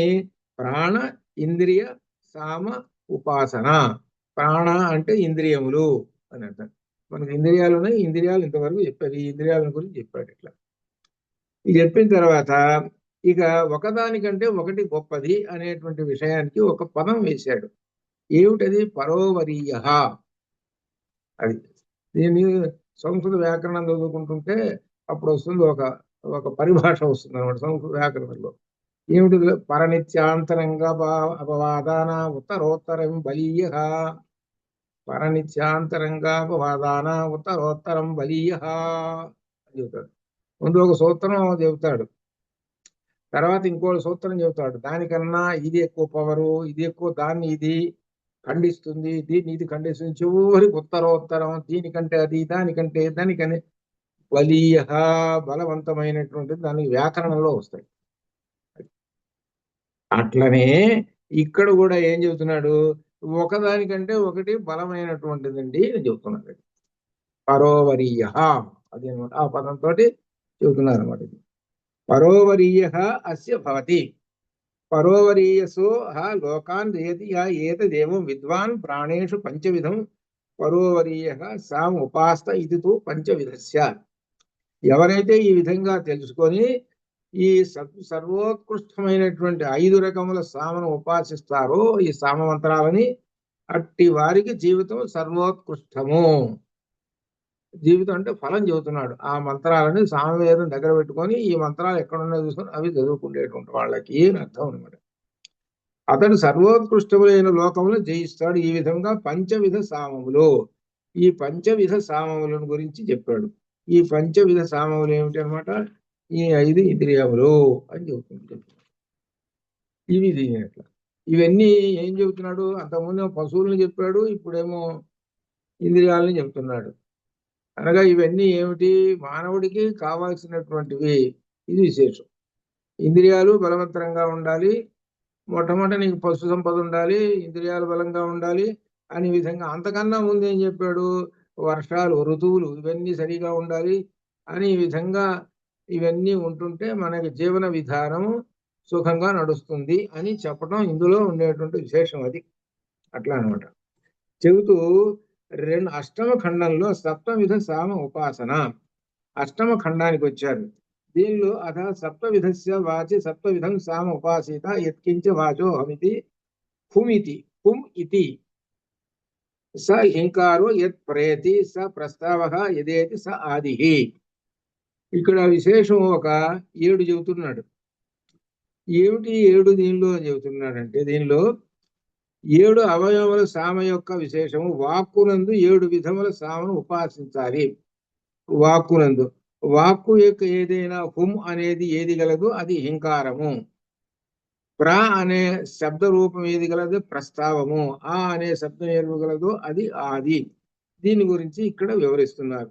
ప్రాణ ఇంద్రియ సామ ఉపాసన. ప్రాణ అంటే ఇంద్రియములు అని అర్థం. మనకి ఇంద్రియాలు ఉన్నాయి. ఇంద్రియాలు ఇంతవరకు చెప్పారు. ఈ ఇంద్రియాల గురించి చెప్పాడు. ఇట్లా ఇది చెప్పిన తర్వాత ఇక ఒకదానికంటే ఒకటి గొప్పది అనేటువంటి విషయానికి ఒక పదం వేశాడు. ఏమిటది? పరోవరీయ. అది దీన్ని సంస్కృత వ్యాకరణం చదువుకుంటుంటే అప్పుడు వస్తుంది, ఒక పరిభాష వస్తుంది అనమాట సంస్కృత వ్యాకరణంలో. ఏమిటి? పరనిత్యాంతరంగా అపవాదాన ఉత్తరోత్తరం బలీయ. పరనిత్యాంతరంగాపవాదాన ఉత్తరోత్తరం బలీయ అని చెబుతాడు. ముందు ఒక సూత్రం చెబుతాడు, తర్వాత ఇంకో సూత్రం చెబుతాడు. దానికన్నా ఇది ఎక్కువ పవరు, ఇది ఎక్కువ, దాన్ని ఇది ఖండిస్తుంది, దీన్ని ఇది ఖండిస్తుంది. చివరికి ఉత్తరోత్తరం, దీనికంటే అది, దానికంటే దానికని బలీయ, బలవంతమైనటువంటిది దానికి వ్యాకరణంలో వస్తాయి. అట్లనే ఇక్కడ కూడా ఏం చెబుతున్నాడు? ఒకదానికంటే ఒకటి బలమైనటువంటిదండి అని చెబుతున్నాడు. పరోవరీయ అది అనమాట. ఆ పదంతో చెబుతున్నారు అన్నమాట. పరోవరీయ అస్య భవతి, పరోవరీయసో లోకాన్ జయతి ఏతదేవం విద్వాన్ ప్రాణేషు పంచవిధం పరోవరీయ సాం ఉపాస్త ఇది తు పంచవిధస్య. ఎవరైతే ఈ విధంగా తెలుసుకొని ఈ సర్వోత్కృష్టమైనటువంటి 5 రకముల సామను ఉపాసిస్తారో ఈ సామమంత్రాలని, అట్టి వారికి జీవితం సర్వోత్కృష్టము. జీవితం అంటే ఫలం చెబుతున్నాడు. ఆ మంత్రాలని సామవేదం దగ్గర పెట్టుకొని ఈ మంత్రాలు ఎక్కడున్నాయో చూసుకొని అవి చదువుకునేటువంటి వాళ్ళకి అని అర్థం అనమాట. అతడు సర్వోత్కృష్టములైన లోకములు జయిస్తాడు. ఈ విధంగా పంచవిధ సామములు, ఈ పంచవిధ సామములను గురించి చెప్పాడు. ఈ పంచవిధ సామములు ఏమిటి అనమాట? ఈ 5 ఇంద్రియములు అని చెబుతున్నాడు. ఇవి దీనిట్లా ఇవన్నీ ఏం చెబుతున్నాడు? అంతకుముందు పశువులను చెప్పాడు, ఇప్పుడేమో ఇంద్రియాలని చెబుతున్నాడు. అనగా ఇవన్నీ ఏమిటి? మానవుడికి కావాల్సినటువంటివి. ఇది విశేషం. ఇంద్రియాలు బలవంతంగా ఉండాలి. మొట్టమొదట నీకు పశు సంపద ఉండాలి, ఇంద్రియాలు బలంగా ఉండాలి అనే విధంగా. అంతకన్నా ముందు ఏం చెప్పాడు? వర్షాలు, ఋతువులు ఇవన్నీ సరిగా ఉండాలి అని ఈ విధంగా ఇవన్నీ ఉంటుంటే మనకి జీవన విధానం సుఖంగా నడుస్తుంది అని చెప్పడం ఇందులో ఉండేటువంటి విశేషం. అది అట్లా అనమాట. చెబుతూ అష్టమ ఖండంలో సప్తవిధ సామ ఉపాసన అష్టమ ఖండానికి వచ్చారు. దీనిలో అథ సప్తవిధస్య వాచి సప్తవిధం సామ ఉపాసిత యత్కించ వాచో హమితి హుమితి హుం ఇతి స హింకారో యత్ ప్రయతి స ప్రస్తావ యదేతి స ఆది. ఇక్కడ విశేషం ఒక 7 చెబుతున్నాడు. ఏమిటి 7 దీనిలో చెబుతున్నాడంటే, దీనిలో 7 అవయవముల సామ యొక్క విశేషము. వాక్కునందు 7 విధముల సామను ఉపాసించాలి. వాక్కునందు వాక్కు యొక్క ఏదైనా హుం అనేది ఏది గలదు అది హింకారము. ప్ర అనే శబ్ద రూపం ఏది గలదు ప్రస్తావము. ఆ అనే శబ్దం ఏది గలదు అది ఆది. దీని గురించి ఇక్కడ వివరిస్తున్నారు.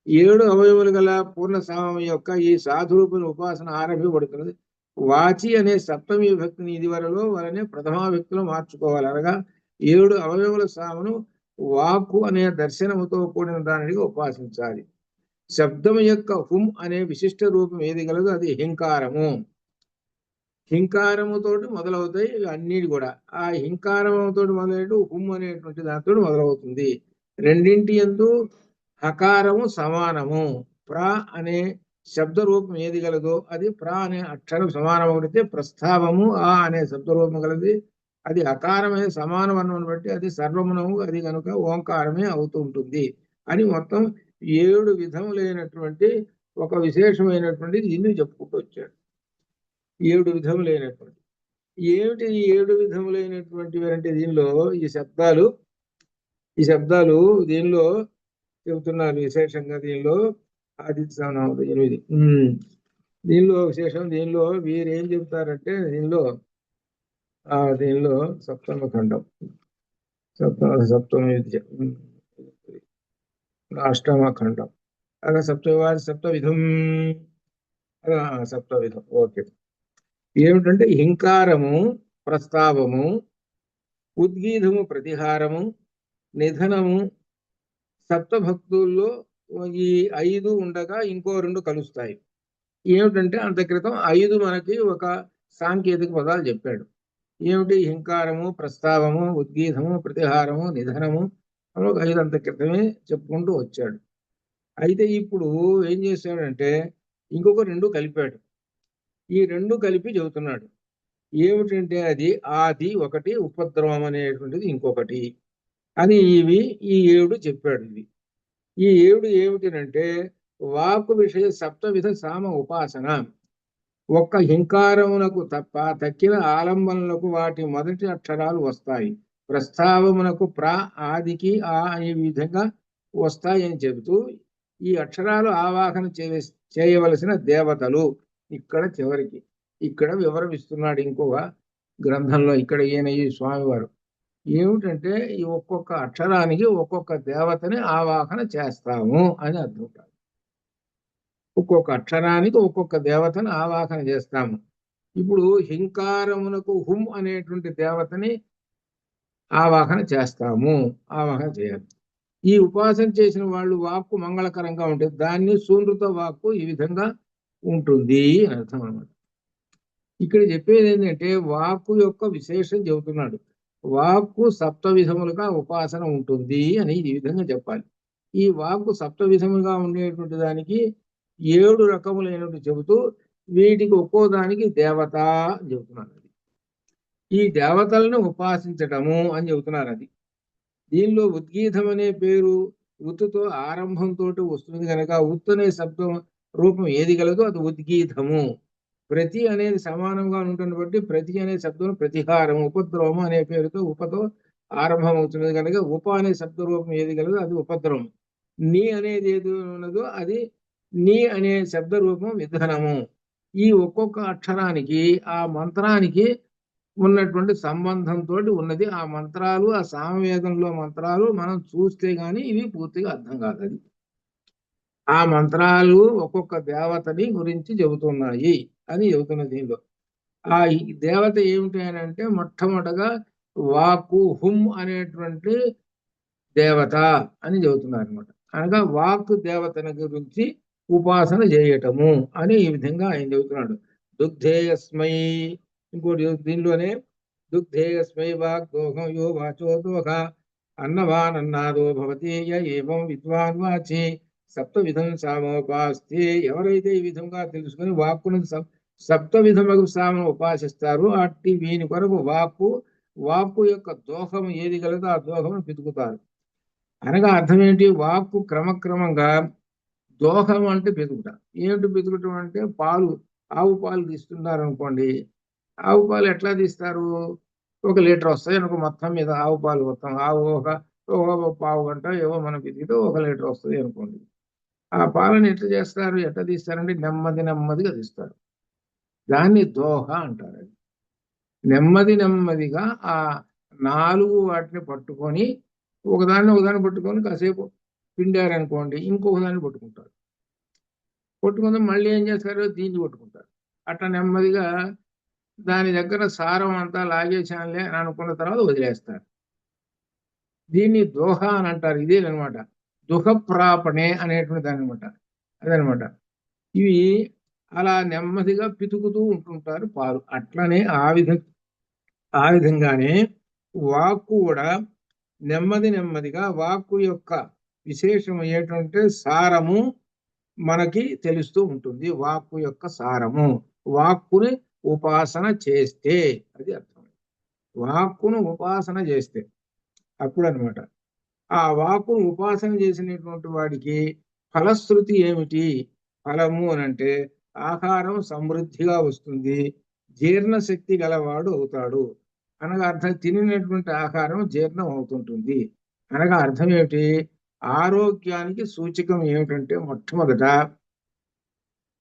7 అవయవులు గల పూర్ణ సామం యొక్క ఈ సాధురూపుని ఉపాసన ఆరంభింపబడుతున్నది. వాచి అనే సప్తమి విభక్తిని ఇది వలనే ప్రథమా వ్యక్తిలో మార్చుకోవాలి. అనగా 7 అవయవుల సామను వాక్కు అనే దర్శనముతో కూడిన దానిని ఉపాసించాలి. శబ్దము యొక్క హుం అనే విశిష్ట రూపం ఏది గలదు అది హింకారము. హింకారముతోటి మొదలవుతాయి అన్నిటి కూడా. ఆ హింకారముతోటి మొదలైన హుం అనేటువంటి దాంతో మొదలవుతుంది. రెండింటి యందు హకారము సమానము. ప్ర అనే శబ్ద రూపం ఏది గలదో అది ప్ర అనే అక్షరం సమానము కడితే ప్రస్తావము. ఆ అనే శబ్ద రూపం గలది అది హకారమే సమాన వర్ణమును బట్టి అది సర్వమునము, అది కనుక ఓంకారమే అవుతూ ఉంటుంది అని మొత్తం 7 విధములైనటువంటి ఒక విశేషమైనటువంటి దీన్ని చెప్పుకుంటూ వచ్చాడు. 7 విధములైనటువంటి ఏమిటి? ఈ 7 విధములైనటువంటివి అంటే దీనిలో ఈ శబ్దాలు దీనిలో చెబుతున్నారు విశేషంగా. దీనిలో ఆదిత్య 8 దీనిలో విశేషం. దీనిలో వీరు ఏం చెబుతారంటే దీనిలో సప్తమ ఖండం సప్తమ అష్టమ ఖండం అలా సప్తవిధం సప్తవిధం. ఓకే. ఏమిటంటే హింకారము, ప్రస్తావము, ఉద్గీతము, ప్రతిహారము, నిధనము. సప్తభక్తుల్లో ఈ 5 ఉండగా ఇంకో 2 కలుస్తాయి. ఏమిటంటే అంత క్రితం 5 మనకి ఒక సాంకేతిక పదాలు చెప్పాడు. ఏమిటి? హింకారము, ప్రస్తావము, ఉద్గీతము, ప్రతిహారము, నిధనము అని ఒక 5 అంత క్రితమే చెప్పుకుంటూ వచ్చాడు. అయితే ఇప్పుడు ఏం చేశాడంటే ఇంకొక 2 కలిపాడు. ఈ 2 కలిపి చెబుతున్నాడు. ఏమిటంటే అది ఆది ఒకటి, ఉపద్రవం అనేటువంటిది ఇంకొకటి అని ఈ 7 చెప్పాడు. ఈ 7 ఏమిటంటే వాక్కు విషయ సప్తవిధ సామ ఉపాసన. ఒక్క హింకారమునకు తప్ప తక్కిన ఆలంబనలకు వాటి మొదటి అక్షరాలు వస్తాయి. ప్రస్తావమునకు ప్ర, ఆదికి ఆ అనే విధంగా వస్తాయని చెబుతూ ఈ అక్షరాలు ఆవాహన చేయవలసిన దేవతలు ఇక్కడ చివరికి ఇక్కడ వివరమిస్తున్నాడు. ఇంకొక గ్రంథంలో ఇక్కడ ఈయన ఈ స్వామివారు ఏమిటంటే ఈ ఒక్కొక్క అక్షరానికి ఒక్కొక్క దేవతని ఆవాహన చేస్తాము అని అర్థం. ఒక్కొక్క అక్షరానికి ఒక్కొక్క దేవతని ఆవాహన చేస్తాము. ఇప్పుడు హింకారమునకు హుం అనేటువంటి దేవతని ఆవాహన చేస్తాము. ఆవాహన చేయాలి. ఈ ఉపాసన చేసిన వాళ్ళు వాక్కు మంగళకరంగా ఉంటుంది. దాన్ని సూనృత వాక్కు ఈ విధంగా ఉంటుంది అని అర్థం అన్నమాట. ఇక్కడ చెప్పేది ఏంటంటే వాక్కు యొక్క విశేషం చెబుతున్నాడు. వాక్కు సప్త విధములుగా ఉపాసన ఉంటుంది అని ఈ విధంగా చెప్పాలి. ఈ వాక్కు సప్త విధములుగా ఉండేటువంటి దానికి 7 రకములైనట్టు చెబుతూ వీటికి ఒక్కో దానికి దేవత అని చెబుతున్నారు. ఈ దేవతలను ఉపాసించటము అని చెబుతున్నారు. అది దీనిలో ఉద్గీతం అనే పేరు ఉత్తుతో ఆరంభంతో వస్తుంది కనుక ఉత్తు అనే శబ్దం రూపం ఏది గలదో అది ఉద్గీతము. ప్రతి అనేది సమానంగా ఉంటుంది బట్టి ప్రతి అనే శబ్దం ప్రతిహారం, ఉపద్రవము అనే పేరుతో ఉపతో ఆరంభం అవుతుంది కనుక ఉప అనే శబ్ద రూపం ఏది గలదో అది ఉపద్రవం. నీ అనేది ఏది ఉన్నదో అది నీ అనే శబ్ద రూపం విధానము. ఈ ఒక్కొక్క అక్షరానికి ఆ మంత్రానికి ఉన్నటువంటి సంబంధంతో ఉన్నది. ఆ మంత్రాలు ఆ సామవేదంలో మంత్రాలు మనం చూస్తే గాని ఇవి పూర్తిగా అర్థం కాదు. అది ఆ మంత్రాలు ఒక్కొక్క దేవతని గురించి చెబుతున్నాయి అని చెబుతున్న దీనిలో. ఆ దేవత ఏమిటి అని అంటే మొట్టమొదటగా వాక్కు హుం అనేటువంటి దేవత అని చెబుతున్నారు అనమాట. అనగా వాక్కు దేవతని గురించి ఉపాసన చేయటము అని ఈ విధంగా ఆయన చెబుతున్నాడు. దుగ్ధేయస్మై, ఇంకోటి దీనిలోనే దుగ్ధేయస్మై వాగ్దోహం యో వాచో దోహ అన్నవాన్ అన్నాదో భవతి ఏవం విద్వాన్ వాచి సప్త విధం సామోపాస్తే. ఎవరైతే ఈ విధంగా తెలుసుకుని వాక్కును సప్త విధములకు సామను ఉపాసిస్తారో అట్టి వీని కొరకు వాక్కు యొక్క దోహం ఏది కలదో ఆ దోహం వెతుకుతారు. అనగా అర్థం ఏంటి? వాక్కు క్రమక్రమంగా దోహం అంటే వెతుకుట. ఏమిటి వెతుకుటం అంటే ఆవు పాలు తీస్తున్నారు అనుకోండి. ఆవు పాలు ఎట్లా తీస్తారు? 1 లీటర్ వస్తాయి అనుకో, మొత్తం మీద ఆవు పాలు మొత్తం ఆవు ఒక పావు గంట ఏవో మనం వెతికితే 1 లీటర్ వస్తుంది అనుకోండి. ఆ పాలను ఎట్లా చేస్తారు, ఎట్లా తీస్తారంటే నెమ్మదిగా తీస్తారు. దాన్ని దోహ అంటారు. అది నెమ్మదిగా ఆ 4 వాటిని పట్టుకొని ఒకదాన్ని పట్టుకొని కాసేపు పిండారనుకోండి, ఇంకొక దాన్ని పట్టుకుంటారు. పట్టుకుని మళ్ళీ ఏం చేస్తారు, దీన్ని పట్టుకుంటారు. అట్లా నెమ్మదిగా దాని దగ్గర సారం అంతా లాగేశానులే అని అనుకున్న తర్వాత వదిలేస్తారు. దీన్ని దోహ అని అంటారు. ఇదేనమాట దుఃఖప్రాపణే అనేటువంటి దాని అనమాట. అదనమాట. ఇవి అలా నెమ్మదిగా పితుకుతూ ఉంటుంటారు పాలు. అట్లనే ఆ విధంగానే వాక్కు కూడా నెమ్మదిగా వాక్కు యొక్క విశేషం ఏంటంటే సారము మనకి తెలుస్తూ ఉంటుంది. వాక్కు యొక్క సారము వాక్కుని ఉపాసన చేస్తే అది అర్థం. వాక్కును ఉపాసన చేస్తే అప్పుడు అనమాట. ఆ వాక్కును ఉపాసన చేసినటువంటి వాడికి ఫలశ్రుతి ఏమిటి? ఫలము అని అంటే ఆహారం సమృద్ధిగా వస్తుంది, జీర్ణశక్తి గలవాడు అవుతాడు. అనగా అర్థం తినినటువంటి ఆహారం జీర్ణం అవుతుంటుంది. అనగా అర్థం ఏమిటి? ఆరోగ్యానికి సూచకం ఏమిటంటే మొట్టమొదట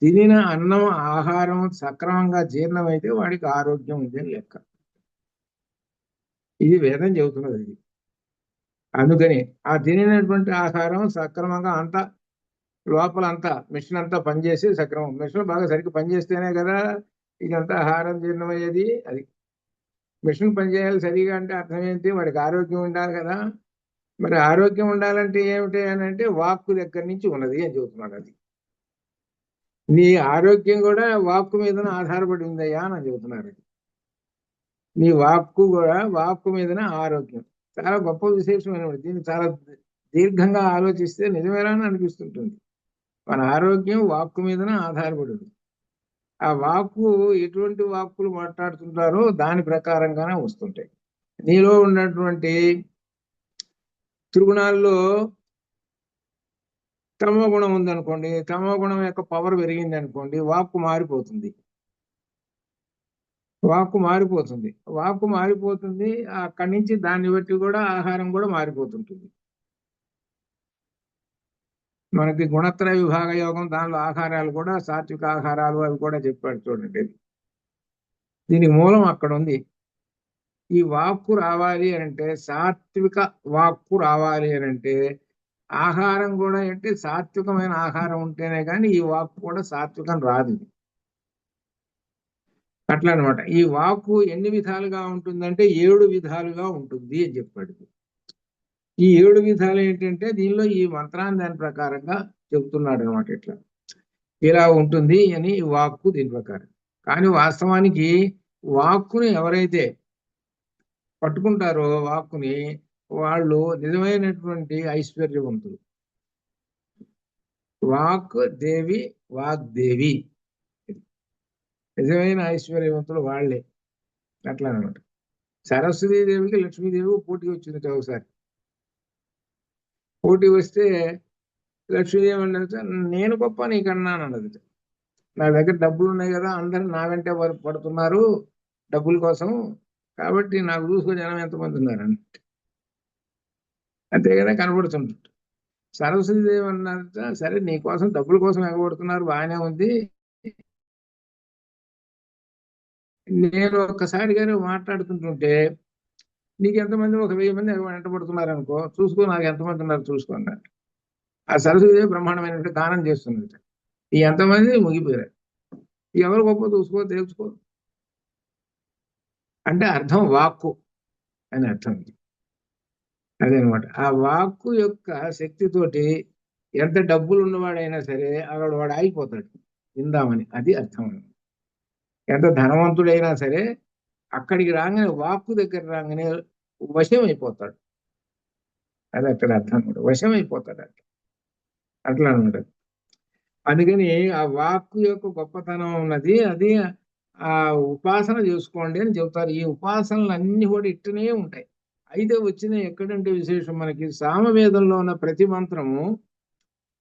తినిన అన్నం ఆహారం సక్రమంగా జీర్ణమైతే వాడికి ఆరోగ్యం ఉంది అని లెక్క. ఇది వేదం చెబుతున్నది. ఇది అందుకని ఆ తినినటువంటి ఆహారం సక్రమంగా అంతా లోపల అంతా మిషన్ అంతా పనిచేసి సక్రమం, మిషన్ బాగా సరిగ్గా పనిచేస్తేనే కదా ఇదంతా ఆహారం జీర్ణమయ్యేది. అది మిషన్ పనిచేయాలి సరిగా అంటే అర్థం ఏంటి? వాడికి ఆరోగ్యం ఉండాలి కదా. మరి ఆరోగ్యం ఉండాలంటే ఏమిటి అని అంటే వాక్కు దగ్గర నుంచి ఉన్నది అని చెబుతున్నాడు. అది నీ ఆరోగ్యం కూడా వాక్కు మీదనే ఆధారపడి ఉందయ్యా అని చెబుతున్నారు. నీ వాక్కు కూడా వాక్కు మీదనే ఆరోగ్యం. చాలా గొప్ప విశేషమైన దీన్ని చాలా దీర్ఘంగా ఆలోచిస్తే నిజమేనా అని అనిపిస్తుంటుంది. మన ఆరోగ్యం వాక్కు మీదనే ఆధారపడి ఉంది. ఆ వాక్కు ఎటువంటి వాక్కులు మాట్లాడుతుంటారో దాని ప్రకారంగానే వస్తుంటాయి. నీలో ఉన్నటువంటి త్రిగుణాల్లో తమో గుణం ఉందనుకోండి, తమో గుణం యొక్క పవర్ పెరిగింది అనుకోండి, వాక్కు మారిపోతుంది. అక్కడి నుంచి దాన్ని బట్టి కూడా ఆహారం కూడా మారిపోతుంటుంది. మనకి గుణత్రయ విభాగ యోగం దానిలో ఆహారాలు కూడా సాత్విక ఆహారాలు అవి కూడా చెప్పాడు చూడండి. దీనికి మూలం అక్కడ ఉంది. ఈ వాక్కు రావాలి అంటే సాత్విక వాక్కు రావాలి అంటే ఆహారం కూడా అంటే సాత్వికమైన ఆహారం ఉంటేనే కానీ ఈ వాక్కు కూడా సాత్వికం రాదు. అట్లా అనమాట. ఈ వాక్కు ఎన్ని విధాలుగా ఉంటుందంటే 7 విధాలుగా ఉంటుంది అని చెప్పాడు. ఈ 7 విధాలు ఏంటంటే దీనిలో ఈ మంత్రాన్ని దాని ప్రకారంగా చెబుతున్నాడు అనమాట. ఇట్లా ఇలా ఉంటుంది అని వాక్కు దీని ప్రకారం. కానీ వాస్తవానికి వాక్కుని ఎవరైతే పట్టుకుంటారో వాక్కుని వాళ్ళు నిజమైనటువంటి ఐశ్వర్యవంతులు. వాక్ దేవి వాగ్దేవి, నిజమైన ఐశ్వర్యవంతులు వాళ్ళే. అట్లా అనమాట. సరస్వతీదేవికి లక్ష్మీదేవి పోటీ వచ్చింది ఒకసారి. పోటీ వస్తే లక్ష్మీదేవి అంటే నేను గొప్ప నీకన్నా అన్నది. నా దగ్గర డబ్బులు ఉన్నాయి కదా, అందరూ నా వెంటే పడుతున్నారు డబ్బుల కోసం, కాబట్టి నాకు చూసుకుని జనం ఎంతమంది ఉన్నారని. అంతే కదా కనబడుతుంటారు. సరస్వతీదేవి అన్నారట, సరే నీకోసం డబ్బుల కోసం ఎగబడుతున్నారు బాగానే ఉంది, నేను ఒక్కసారిగానే మాట్లాడుతుంటుంటే నీకు ఎంతమంది, ఒక 1000 మంది వెంటబడుతున్నారు అనుకో, చూసుకో నాకు ఎంతమంది ఉన్నారు చూసుకున్నారు. ఆ సరస్వతీదేవి బ్రహ్మాండమైనటువంటి దానం చేస్తున్నది. ఈ ఎంతమంది ముగిపోయారు, ఎవరు గొప్ప చూసుకో తెలుసుకో అంటే అర్థం వాక్కు అని అర్థం. అదనమాట. ఆ వాక్కు యొక్క శక్తితోటి ఎంత డబ్బులు ఉన్నవాడైనా సరే వాడు ఆగిపోతాడు విందామని, అది అర్థం. ఎంత ధనవంతుడైనా సరే అక్కడికి రాగానే, వాక్కు దగ్గర రాగానే వశం అయిపోతాడు. అది అక్కడ అర్థం అనమాట, వశం అయిపోతాడు అట్లా అనమాట. అందుకని ఆ వాక్కు యొక్క గొప్పతనం ఉన్నది, అది ఆ ఉపాసన చేసుకోండి అని చెబుతారు. ఈ ఉపాసనలు అన్ని కూడా ఇట్టనే ఉంటాయి. అయితే వచ్చిన ఎక్కడంటే విశేషం, మనకి సామవేదంలో ఉన్న ప్రతి మంత్రము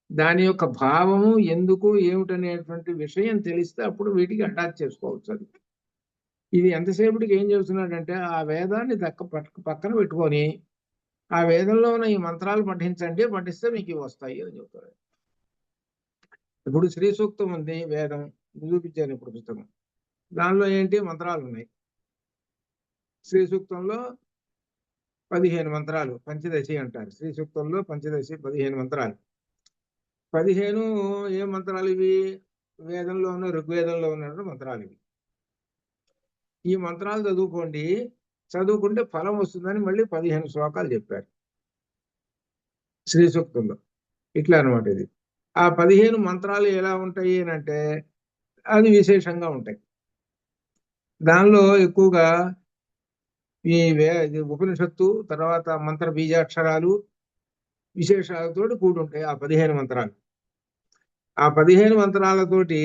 దాని యొక్క భావము ఎందుకు ఏమిటనేటువంటి విషయం తెలిస్తే అప్పుడు వీటికి అటాచ్ చేసుకోవచ్చు. అది ఇది ఎంతసేపటికి ఏం చేస్తున్నాడంటే ఆ వేదాన్ని పక్కన పెట్టుకొని ఆ వేదంలో ఉన్న ఈ మంత్రాలు పఠిస్తే మీకు వస్తాయి అని చెప్తారు. ఇప్పుడు శ్రీ సూక్తం ఉంది, వేదం చూపించాను ఇప్పుడు పుస్తకం. దానిలో ఏంటి మంత్రాలు ఉన్నాయి. శ్రీ సూక్తంలో 15 మంత్రాలు, పంచదశి అంటారు. శ్రీ సూక్తంలో పంచదశి 15 మంత్రాలు. 15 ఏ మంత్రాలు ఇవి? వేదంలో ఉన్న, ఋగ్వేదంలో ఉన్న మంత్రాలు ఇవి. ఈ మంత్రాలు చదువుకుంటే ఫలం వస్తుందని మళ్ళీ 15 శ్లోకాలు చెప్పారు శ్రీ సూక్తంలో. ఇట్లా అనమాట ఇది. ఆ 15 మంత్రాలు ఎలా ఉంటాయి అని అంటే అది విశేషంగా ఉంటాయి. దానిలో ఎక్కువగా ఈ ఉపనిషత్తు, తర్వాత మంత్ర బీజాక్షరాలు, విశేషాలతో కూడి ఉంటాయి ఆ 15 మంత్రాలు. ఆ 15 మంత్రాలతోటి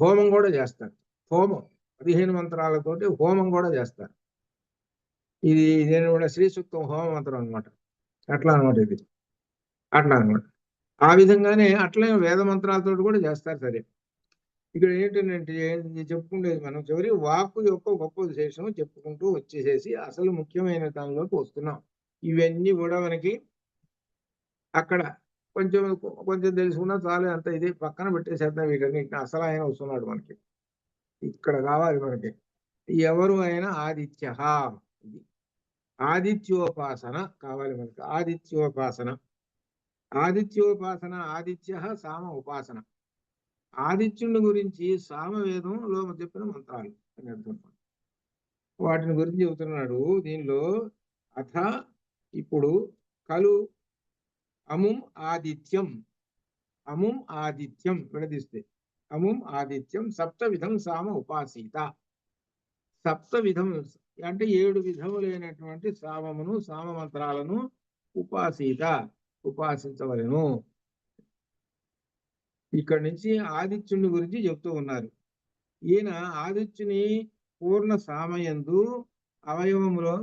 హోమం కూడా చేస్తారు. 15 మంత్రాలతోటి హోమం కూడా చేస్తారు. ఇది నేను కూడా శ్రీ సూక్తం హోమ మంత్రం అనమాట. అట్లా అనమాట ఇది. అట్లా అనమాట. ఆ విధంగానే అట్లే వేద మంత్రాలతో కూడా చేస్తారు. సరే, ఇక్కడ ఏంటంటే చెప్పుకుండేది మనం చివరి వాక్కు యొక్క గొప్ప విశేషం చెప్పుకుంటూ వచ్చేసేసి అసలు ముఖ్యమైన దానిలోకి వస్తున్నాం. ఇవన్నీ కూడా మనకి అక్కడ కొంచెం కొంచెం తెలుసుకున్నా చాలు, అంత ఇది పక్కన పెట్టేసేద్దాం. వీటన్నిటిని అసలు ఆయన వస్తున్నాడు మనకి, ఇక్కడ కావాలి మనకి. ఎవరు అయినా ఆదిత్య, ఇది ఆదిత్యోపాసన కావాలి మనకి. ఆదిత్యోపాసన, ఆదిత్య సామ ఉపాసన. ఆదిత్యుని గురించి సామవేదంలో చెప్పిన మంత్రాలు అని అర్థం. వాటిని గురించి చెబుతున్నాడు దీనిలో. అథ ఇప్పుడు కలు అముం ఆదిత్యం విడదీస్తే అముం ఆదిత్యం సప్తవిధం సామ ఉపాసీత. సప్తవిధం అంటే 7 విధములైనటువంటి సామ మంత్రాలను ఉపాసించవలెను. ఇక్కడి నుంచి ఆదిత్యుని గురించి చెప్తూ ఉన్నారు. ఈయన ఆదిత్యుని పూర్ణ సామయందు అవయవములో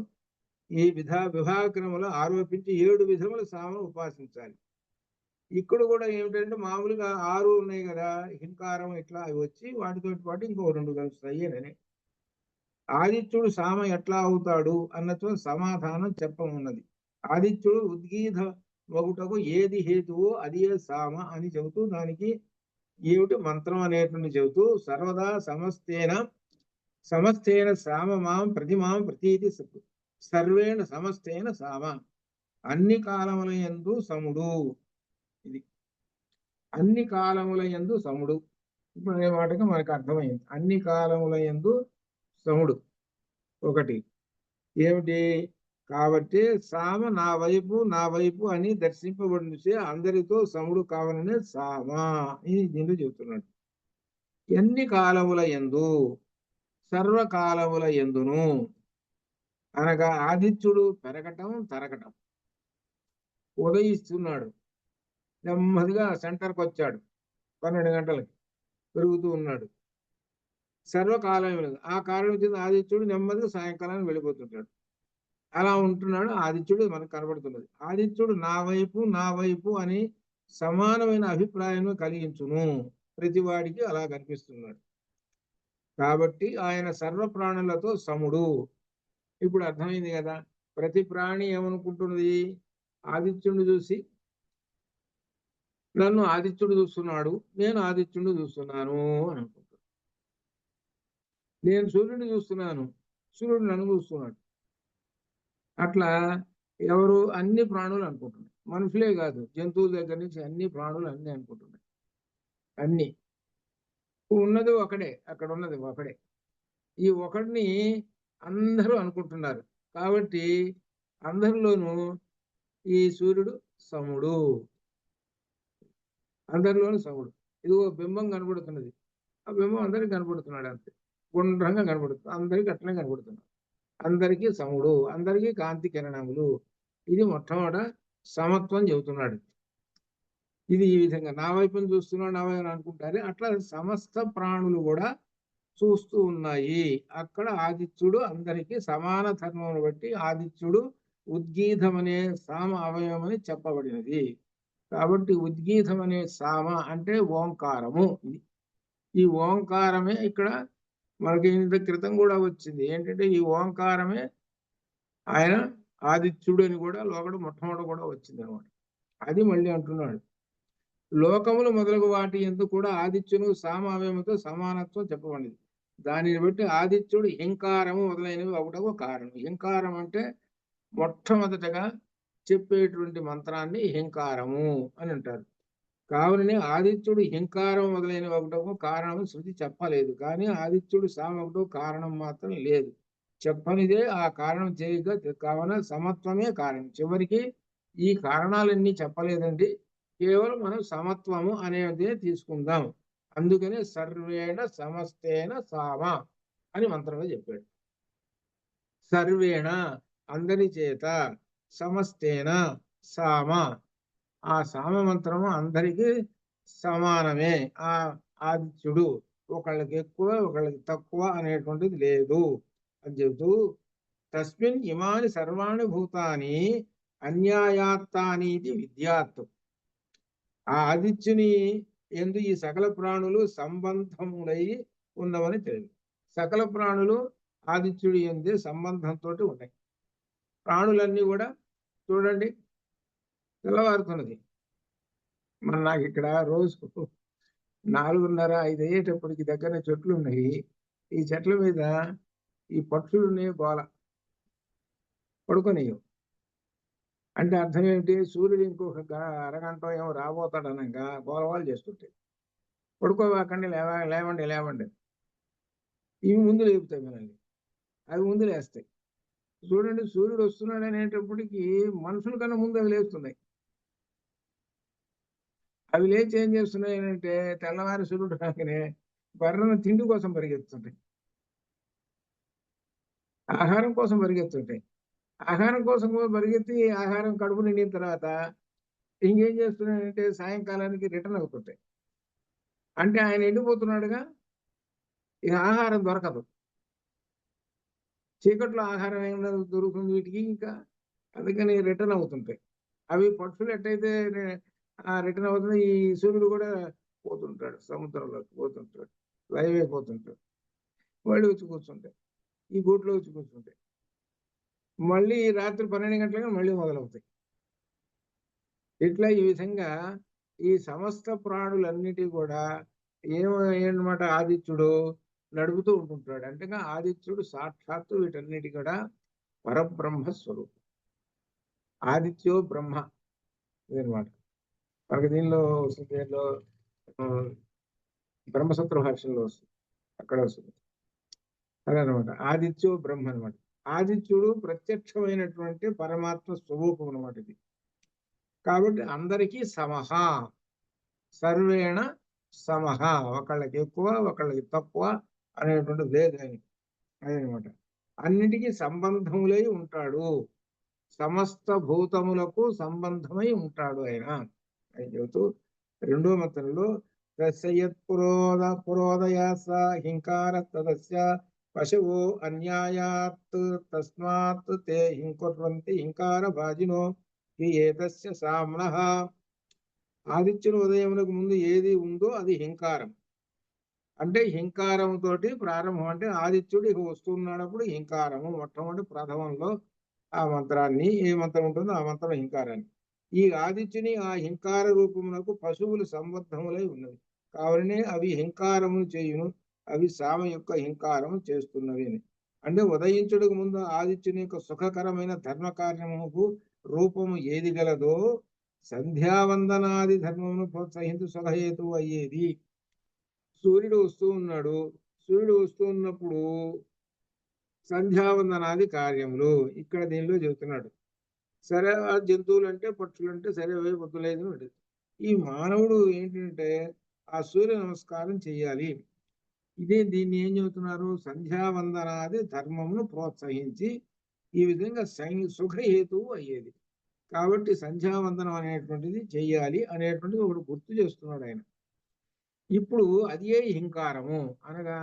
ఈ విభాగక్రమంలో ఆరోపించి 7 విధముల సామ ఉపాసించాలి. ఇక్కడ కూడా ఏమిటంటే మామూలుగా 6 ఉన్నాయి కదా, హింకారం ఇట్లా అవి వచ్చి వాటితో పాటు ఇంకో 2 కలుస్తాయి అని. ఆదిత్యుడు సామ ఎట్లా అవుతాడు అన్నతో సమాధానం చెప్పనున్నది. ఆదిత్యుడు ఉద్గీత ఒకటకు ఏది హేతువో అది సామ అని చెబుతూ దానికి ఏమిటి మంత్రం అనేటువంటి చెబుతూ సర్వదా సమస్తేన సామమాం ప్రతిమాం ప్రతీతి సర్వేణ సమస్తేన సామ. అన్ని కాలముల యందు సముడు. ఇది అన్ని కాలముల యందు సముడు. ఇప్పుడు అనే మాటగా మనకు అర్థమైంది. అన్ని కాలముల యందు సముడు ఒకటి. ఏమిటి? కాబట్టి సామ నా వైపు అని దర్శింపబడి అందరితో సముడు కావాలనే సామ అని దీన్ని చెబుతున్నాడు. ఎన్ని కాలముల యందు సర్వకాలముల యందును అనగా ఆదిత్యుడు పెరగటం తరగటం. ఉదయిస్తున్నాడు, నెమ్మదిగా సెంటర్కి వచ్చాడు, 12 గంటలకి పెరుగుతూ ఉన్నాడు. సర్వకాలం ఆ కాలం వచ్చింది ఆదిత్యుడు నెమ్మదిగా సాయంకాలానికి వెళ్ళిపోతుంటాడు. అలా ఉంటున్నాడు ఆదిత్యుడు మనకు కనబడుతున్నది. ఆదిత్యుడు నా వైపు అని సమానమైన అభిప్రాయం కలిగించును. ప్రతివాడికి అలా కనిపిస్తున్నాడు. కాబట్టి ఆయన సర్వ ప్రాణులతో సముడు. ఇప్పుడు అర్థమైంది కదా. ప్రతి ప్రాణి ఏమనుకుంటున్నది? ఆదిత్యుడిని చూసి నన్ను ఆదిత్యుడు చూస్తున్నాడు, నేను ఆదిత్యుడిని చూస్తున్నాను అని అనుకుంటున్నాను. నేను సూర్యుడిని చూస్తున్నాను, సూర్యుడు నన్ను చూస్తున్నాడు. అట్లా ఎవరు అన్ని ప్రాణులు అనుకుంటున్నాయి. మనుషులే కాదు, జంతువుల దగ్గర నుంచి అన్ని ప్రాణులు అన్ని అనుకుంటున్నాయి. అన్ని ఉన్నది ఒకడే, అక్కడ ఉన్నది ఒకడే. ఈ ఒకడిని అందరూ అనుకుంటున్నారు. కాబట్టి అందరిలోనూ ఈ సూర్యుడు సముడు, అందరిలోనూ సముడు. ఇదిగో బింబం కనబడుతున్నది, ఆ బింబం అందరికి కనబడుతున్నాడు, అంతే గుండ్రంగా కనబడుతుంది, అందరికి అట్లనే కనబడుతున్నాడు. అందరికీ సముడు, అందరికీ కాంతి కిరణములు. ఇది మొట్టమొదట సమత్వం చెబుతున్నాడు. ఇది ఈ విధంగా నా వైపుని చూస్తున్నాడు, నా వైపు అనుకుంటారు. అట్లా సమస్త ప్రాణులు కూడా చూస్తూ ఉన్నాయి. అక్కడ ఆదిత్యుడు అందరికీ సమాన ధర్మం బట్టి ఆదిత్యుడు ఉద్గీతం అనే సామ అవయవం అని చెప్పబడినది. కాబట్టి ఉద్గీతం అనే సామ అంటే ఓంకారము. ఈ ఓంకారమే ఇక్కడ మనకి ఇంత క్రితం కూడా వచ్చింది. ఏంటంటే ఈ ఓంకారమే ఆయన ఆదిత్యుడు అని కూడా లోకడు మొట్టమొదటి కూడా వచ్చింది అనమాట. అది మళ్ళీ అంటున్నాడు, లోకములు మొదలగు వాటి ఎందుకు కూడా ఆదిత్యును సామావయముతో సమానత్వం చెప్పబడింది. దానిని బట్టి ఆదిత్యుడు హింకారము మొదలైనవి ఒకటకు కారణం. హింకారం అంటే మొట్టమొదటగా చెప్పేటువంటి మంత్రాన్ని హింకారము అని అంటారు. కావుననే ఆదిత్యుడు హింకారం మొదలైన ఒకటకు కారణం శృతి చెప్పలేదు. కానీ ఆదిత్యుడు సామకుడు కారణం మాత్రం లేదు, చెప్పనిదే ఆ కారణం చేయగా. కావున సమత్వమే కారణం. చివరికి ఈ కారణాలన్నీ చెప్పలేదండి, కేవలం మనం సమత్వము అనేది తీసుకుందాం. అందుకనే సర్వేణ సమస్తేన సామ అని మంత్రంలో చెప్పాడు. సర్వేణ అందరి చేత, సమస్తేన సామ ఆ సామ మంత్రము అందరికీ సమానమే. ఆ ఆదిత్యుడు ఒకళ్ళకి ఎక్కువ ఒకళ్ళకి తక్కువ అనేటువంటిది లేదు అని చెబుతూ, తస్మిన్ ఇమాని సర్వాణి భూతాని అన్యాయాత్తాని ఇది విద్యార్థం. ఆ ఆదిత్యుని ఎందు ఈ సకల ప్రాణులు సంబంధములై ఉన్నవని తెలియదు. సకల ప్రాణులు ఆదిత్యుడి ఎందే సంబంధంతో ఉన్నాయి. ప్రాణులన్నీ కూడా చూడండి, తెల్లవారుతున్నది. నాకు ఇక్కడ రోజు 4:30, 5 అయ్యేటప్పటికి దగ్గర చెట్లు ఉన్నాయి. ఈ చెట్ల మీద ఈ పక్షులునే గోల పడుకొని. అంటే అర్థం ఏంటి? సూర్యుడు ఇంకొక అరగంట ఏమో రాబోతాడనగా గోలవాళ్ళు చేస్తుంటాయి. పడుకోవాకండి, లేవండి లేవండి. ఇవి ముందు లేపుతాయి మనల్ని, అవి ముందు లేస్తాయి. చూడండి, సూర్యుడు వస్తున్నాడు అనేటప్పటికి మనుషుల కన్నా ముందు అవి లేస్తున్నాయి. అవి లేచి ఏం చేస్తున్నాయి అంటే తెల్లవారి సూర్యుడు రాకనే బర్రెను తిండి కోసం పరిగెత్తుంటాయి, ఆహారం కోసం పరిగెత్తుంటాయి. ఆహారం కోసం పరిగెత్తి ఆహారం కడుపు నిండిన తర్వాత ఇంకేం చేస్తున్నాయంటే సాయంకాలానికి రిటర్న్ అవుతుంటాయి. అంటే ఆయన ఎండిపోతున్నాడుగా, ఇక ఆహారం దొరకదు. చీకట్లో ఆహారం ఏమైనా దొరుకుతుంది వీటికి ఇంకా, అందుకని రిటర్న్ అవుతుంటాయి. అవి పక్షులు ఎట్టయితే రిటర్న్ అవుతుంది, ఈ సూర్యుడు కూడా పోతుంటాడు, సముద్రంలోకి పోతుంటాడు, లైవ్ అయిపోతుంటాడు. మళ్ళీ వచ్చి కూర్చుంటాయి, ఈ గూట్లో వచ్చి కూర్చుంటాయి. మళ్ళీ రాత్రి 12 గంటలుగా మళ్ళీ మొదలవుతాయి. ఇట్లా ఈ విధంగా ఈ సమస్త ప్రాణులన్నిటి కూడా ఏమన్నమాట, ఆదిత్యుడు నడుపుతూ ఉంటుంటాడు. అంటే ఆదిత్యుడు సాక్షాత్తు వీటన్నిటి కూడా పరబ్రహ్మ స్వరూపం. ఆదిత్యో బ్రహ్మ అనమాట. మనకి దీనిలో వస్తుంది, దీనిలో బ్రహ్మసూత్ర భాషలో వస్తుంది, అక్కడ వస్తుంది. అదనమాట ఆదిత్యో బ్రహ్మ అనమాట. ఆదిత్యుడు ప్రత్యక్షమైనటువంటి పరమాత్మ స్వరూపం అన్నమాట ఇది. కాబట్టి అందరికీ సమహ, సర్వేణ సమహ, ఒకళ్ళకి ఎక్కువ ఒకళ్ళకి తక్కువ అనేటువంటిది లేదు అదనమాట. అన్నిటికీ సంబంధములై ఉంటాడు, సమస్త భూతములకు సంబంధమై ఉంటాడు ఆయన అని చెబుతూ రెండో మంత్రంలో పురోదయాస హింకార తదస్య పశువు అన్యాయాత్ తస్మాత్ తే హింకుర్వంతి హింకార భాజినో ఏతస్య సామ్నః. ఆదిత్యుని ఉదయమునకు ముందు ఏది ఉందో అది హింకారం. అంటే హింకారం తోటి ప్రారంభం. అంటే ఆదిత్యుడు ఇక వస్తున్నాడప్పుడు హింకారము మొట్టమొదటి ప్రథమంలో ఆ మంత్రాన్ని, ఏ మంత్రం ఉంటుందో ఆ మంత్రం హింకారాన్ని. ఈ ఆదిత్యుని ఆ హింకార రూపమునకు పశువులు సంబద్ధములై ఉన్నవి కావాలనే అవి హింకారమును చేయును, అవి సామ యొక్క హింకారము చేస్తున్నవి అని. అంటే ఉదయించుడికి ముందు ఆదిత్యుని యొక్క సుఖకరమైన ధర్మకార్యముకు రూపము ఏది గలదో సంధ్యావందనాది ధర్మమును ప్రోత్సహించు సుఖహేతు అయ్యేది. సూర్యుడు వస్తూ ఉన్నాడు, సూర్యుడు వస్తూ ఉన్నప్పుడు సంధ్యావందనాది కార్యములు ఇక్కడ దీనిలో చెబుతున్నాడు. సరే ఆ జంతువులు అంటే పక్షులు అంటే సరే అవి పొద్దులేదు. ఈ మానవుడు ఏంటంటే ఆ సూర్య నమస్కారం చెయ్యాలి. దీన్ని ఏం చెబుతున్నారు? సంధ్యావందనాది ధర్మమును ప్రోత్సహించి ఈ విధంగా సుఖహేతువు అయ్యేది. కాబట్టి సంధ్యావందనం అనేటువంటిది చెయ్యాలి అనేటువంటిది ఒకటి గుర్తు చేస్తున్నాడు ఆయన. ఇప్పుడు అదే హింకారము అనగా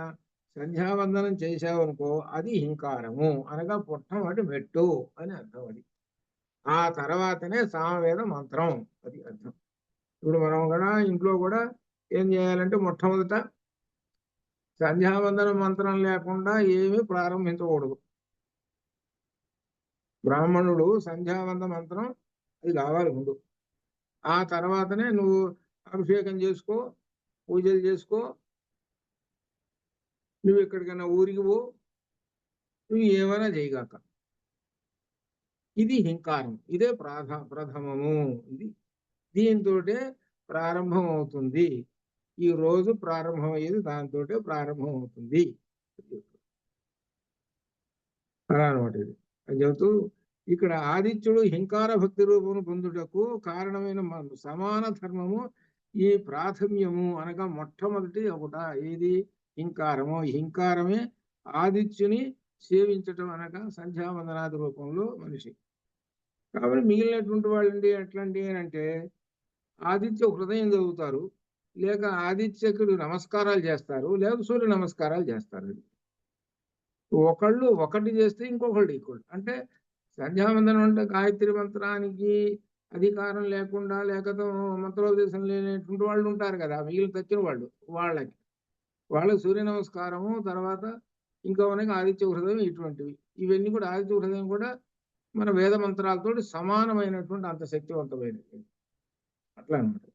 సంధ్యావందనం చేశావనుకో అది హింకారము అనగా మొట్టమొదటి మెట్టు అని అర్థం. అది ఆ తర్వాతనే సామవేద మంత్రం, అది అర్థం. ఇప్పుడు మనం కూడా ఇంట్లో కూడా ఏం చేయాలంటే మొట్టమొదట సంధ్యావందన మంత్రం లేకుండా ఏమీ ప్రారంభించకూడదు. బ్రాహ్మణుడు సంధ్యావందన మంత్రం అది కావాలి ముందు. ఆ తర్వాతనే నువ్వు అభిషేకం చేసుకో, పూజలు చేసుకో, నువ్వు ఎక్కడికైనా ఊరికి పో, నువ్వు ఏమైనా చేయగాక. ఇది హింకారం, ఇదే ప్రథమము. ఇది దీంతో ప్రారంభం అవుతుంది. ఈ రోజు ప్రారంభమయ్యేది దాంతో ప్రారంభం అవుతుంది అలా అనమాట. ఇది అని చెబుతూ ఇక్కడ ఆదిత్యుడు హింకార భక్తి రూపమును పొందుటకు కారణమైన సమాన ధర్మము ఈ ప్రాథమ్యము అనగా మొట్టమొదటి ఒకట ఏది? హింకారము. హింకారమే ఆదిత్యుని సేవించటం అనగా సంధ్యావందనాది రూపంలో మనిషి. కాబట్టి మిగిలినటువంటి వాళ్ళండి ఎట్లాంటి అంటే ఆదిత్య హృదయం చదువుతారు, లేక ఆదిత్యకుడు నమస్కారాలు చేస్తారు, లేక సూర్య నమస్కారాలు చేస్తారు. ఒకళ్ళు ఒకటి చేస్తే ఇంకొకళ్ళు ఈక్వల్. అంటే సంధ్యావందనం అంటే గాయత్రి మంత్రానికి అధికారం లేకుండా లేకపోతే మంత్రోపదేశం లేనటువంటి వాళ్ళు ఉంటారు కదా, మిగిలిన తక్కిన వాళ్ళు, వాళ్ళకి సూర్య నమస్కారము, తర్వాత ఇంకా మనకి ఆదిత్య హృదయం, ఇటువంటివి ఇవన్నీ కూడా ఆదిత్య హృదయం కూడా మన వేద మంత్రాలతో సమానమైనటువంటి అంత శక్తివంతమైనది అట్లా అన్నమాట.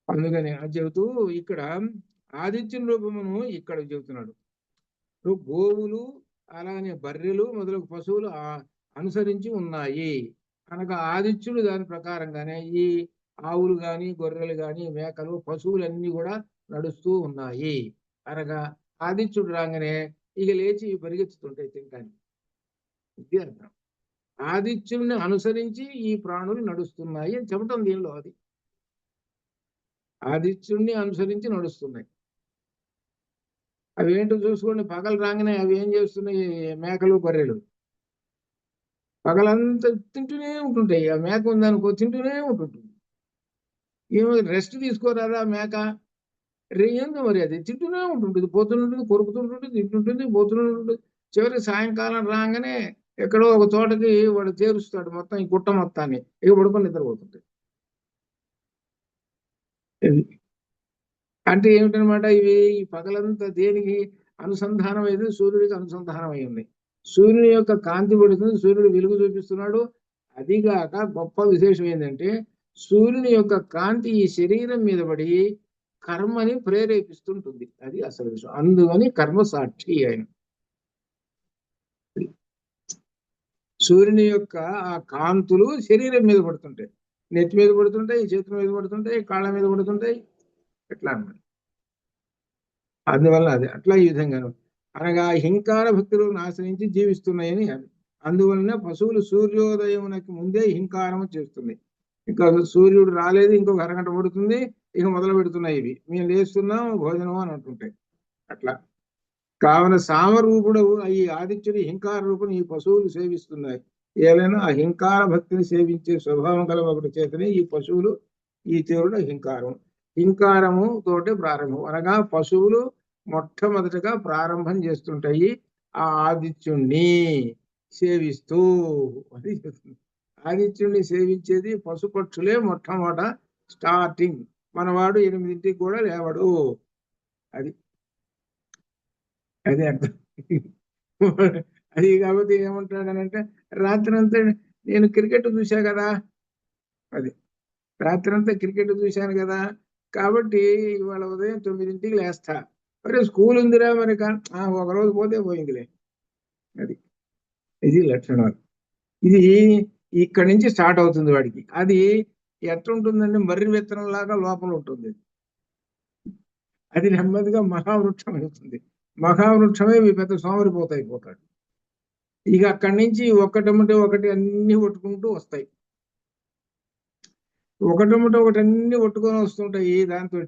అందుకని అది చెబుతూ ఇక్కడ ఆదిత్యుని రూపమును ఇక్కడ చెబుతున్నాడు. గోవులు అలానే బర్రెలు మొదలగు పశువులు అనుసరించి ఉన్నాయి అనగా ఆదిత్యుడు దాని ప్రకారంగానే ఈ ఆవులు గాని గొర్రెలు గాని మేకలు పశువులన్నీ కూడా నడుస్తూ ఉన్నాయి అనగా ఆదిత్యుడు రాగానే ఇక లేచి పరిగెత్తుతుంటాయి తినడానికి. ఇది అర్థం. ఆదిత్యుడిని అనుసరించి ఈ ప్రాణులు నడుస్తున్నాయి అని చెప్పటం దీనిలో. అది ఆదిత్యుడిని అనుసరించి నడుస్తున్నాయి. అవి ఏంటో చూసుకోండి, పగలు రాగానే అవి ఏం చేస్తున్నాయి? మేకలు బర్రెలు పగలంతా తింటూనే ఉంటుంటాయి. ఆ మేక ఉందనుకో తింటూనే ఉంటుంటుంది. ఏమో రెస్ట్ తీసుకోరాదా మేక? రేయంగా మరి అది తింటూనే ఉంటుంటుంది, పోతుంటుంది, కొరుకుతుంటుంది, తింటుంటుంది, పోతుంటుంది. చివరికి సాయంకాలం రాగానే ఎక్కడో ఒక తోటకి వాడు చేరుస్తాడు మొత్తం ఈ గుట్ట మొత్తాన్ని, ఇక పడుకొని నిద్రపోతుంటాయి. అంటే ఏమిటనమాట? ఇవి ఈ పగలంతా దేనికి అనుసంధానం అయితే సూర్యుడికి అనుసంధానం అయి ఉంది. సూర్యుని యొక్క కాంతి పడుతుంది, సూర్యుడు వెలుగు చూపిస్తున్నాడు. అదిగాక గొప్ప విశేషం ఏంటంటే సూర్యుని యొక్క కాంతి ఈ శరీరం మీద పడి కర్మని ప్రేరేపిస్తుంటుంది. అది అసలు విషయం. అందుకని కర్మ సాక్షి ఆయన. సూర్యుని యొక్క ఆ కాంతులు శరీరం మీద పడుతుంటాయి, నెత్తి మీద పడుతుంటాయి, చేతుల మీద పడుతుంటాయి, కాళ్ళ మీద పడుతుంటాయి, ఎట్లా అన్నమాట. అందువల్ల అది అట్లా ఈ విధంగా అనగా హింకార భక్తులు నాశనించి జీవిస్తున్నాయని. అందువలన పశువులు సూర్యోదయమునకి ముందే హింకారము చేస్తున్నాయి. ఇంకా సూర్యుడు రాలేదు, ఇంకొక అరగంట పడుతుంది, ఇక మొదలు పెడుతున్నాయి ఇవి. మేము లేస్తున్నాం భోజనం అని అంటుంటాయి. అట్లా కావున సామరూపుడు ఈ ఆదిత్యుడి హింకార రూపం ఈ పశువులు సేవిస్తున్నాయి. ఏదైనా ఆ హింకార భక్తిని సేవించే స్వభావం గల ఒకటి చేతనే ఈ పశువులు ఈ తీరుడు హింకారము తోటి ప్రారంభం. అనగా పశువులు మొట్టమొదటిగా ప్రారంభం చేస్తుంటాయి ఆ ఆదిత్యుణ్ణి సేవిస్తూ అని చెప్తుంది. ఆదిత్యుణ్ణి సేవించేది పశుపక్షులే మొట్టమొదట స్టార్టింగ్. మనవాడు 8ంటికి కూడా లేవడు. అది అది అర్థం. అది కాబట్టి ఏమంటాడనంటే, రాత్రంతా నేను క్రికెట్ చూసా కదా, అది రాత్రంతా క్రికెట్ చూశాను కదా, కాబట్టి ఇవాళ ఉదయం 9ంటికి లేస్తా. మరి స్కూల్ ఉందిరా మరి ఒకరోజు పోతే పోయిందిలే. అది ఇది లక్షణాలు. ఇది ఇక్కడి నుంచి స్టార్ట్ అవుతుంది వాడికి. అది ఎట్లుంటుందంటే మర్రి విత్తనం లాగా లోపల ఉంటుంది. అది నెమ్మదిగా మహావృక్షం అవుతుంది. మహావృక్షమే పెద్ద సోమరిపోతాయిపోతాడు. ఇక అక్కడి నుంచి ఒకటముంటే ఒకటి అన్ని కొట్టుకుంటూ వస్తాయి. ఒకటముంటే ఒకటి అన్ని కొట్టుకొని వస్తుంటాయి. దాంతో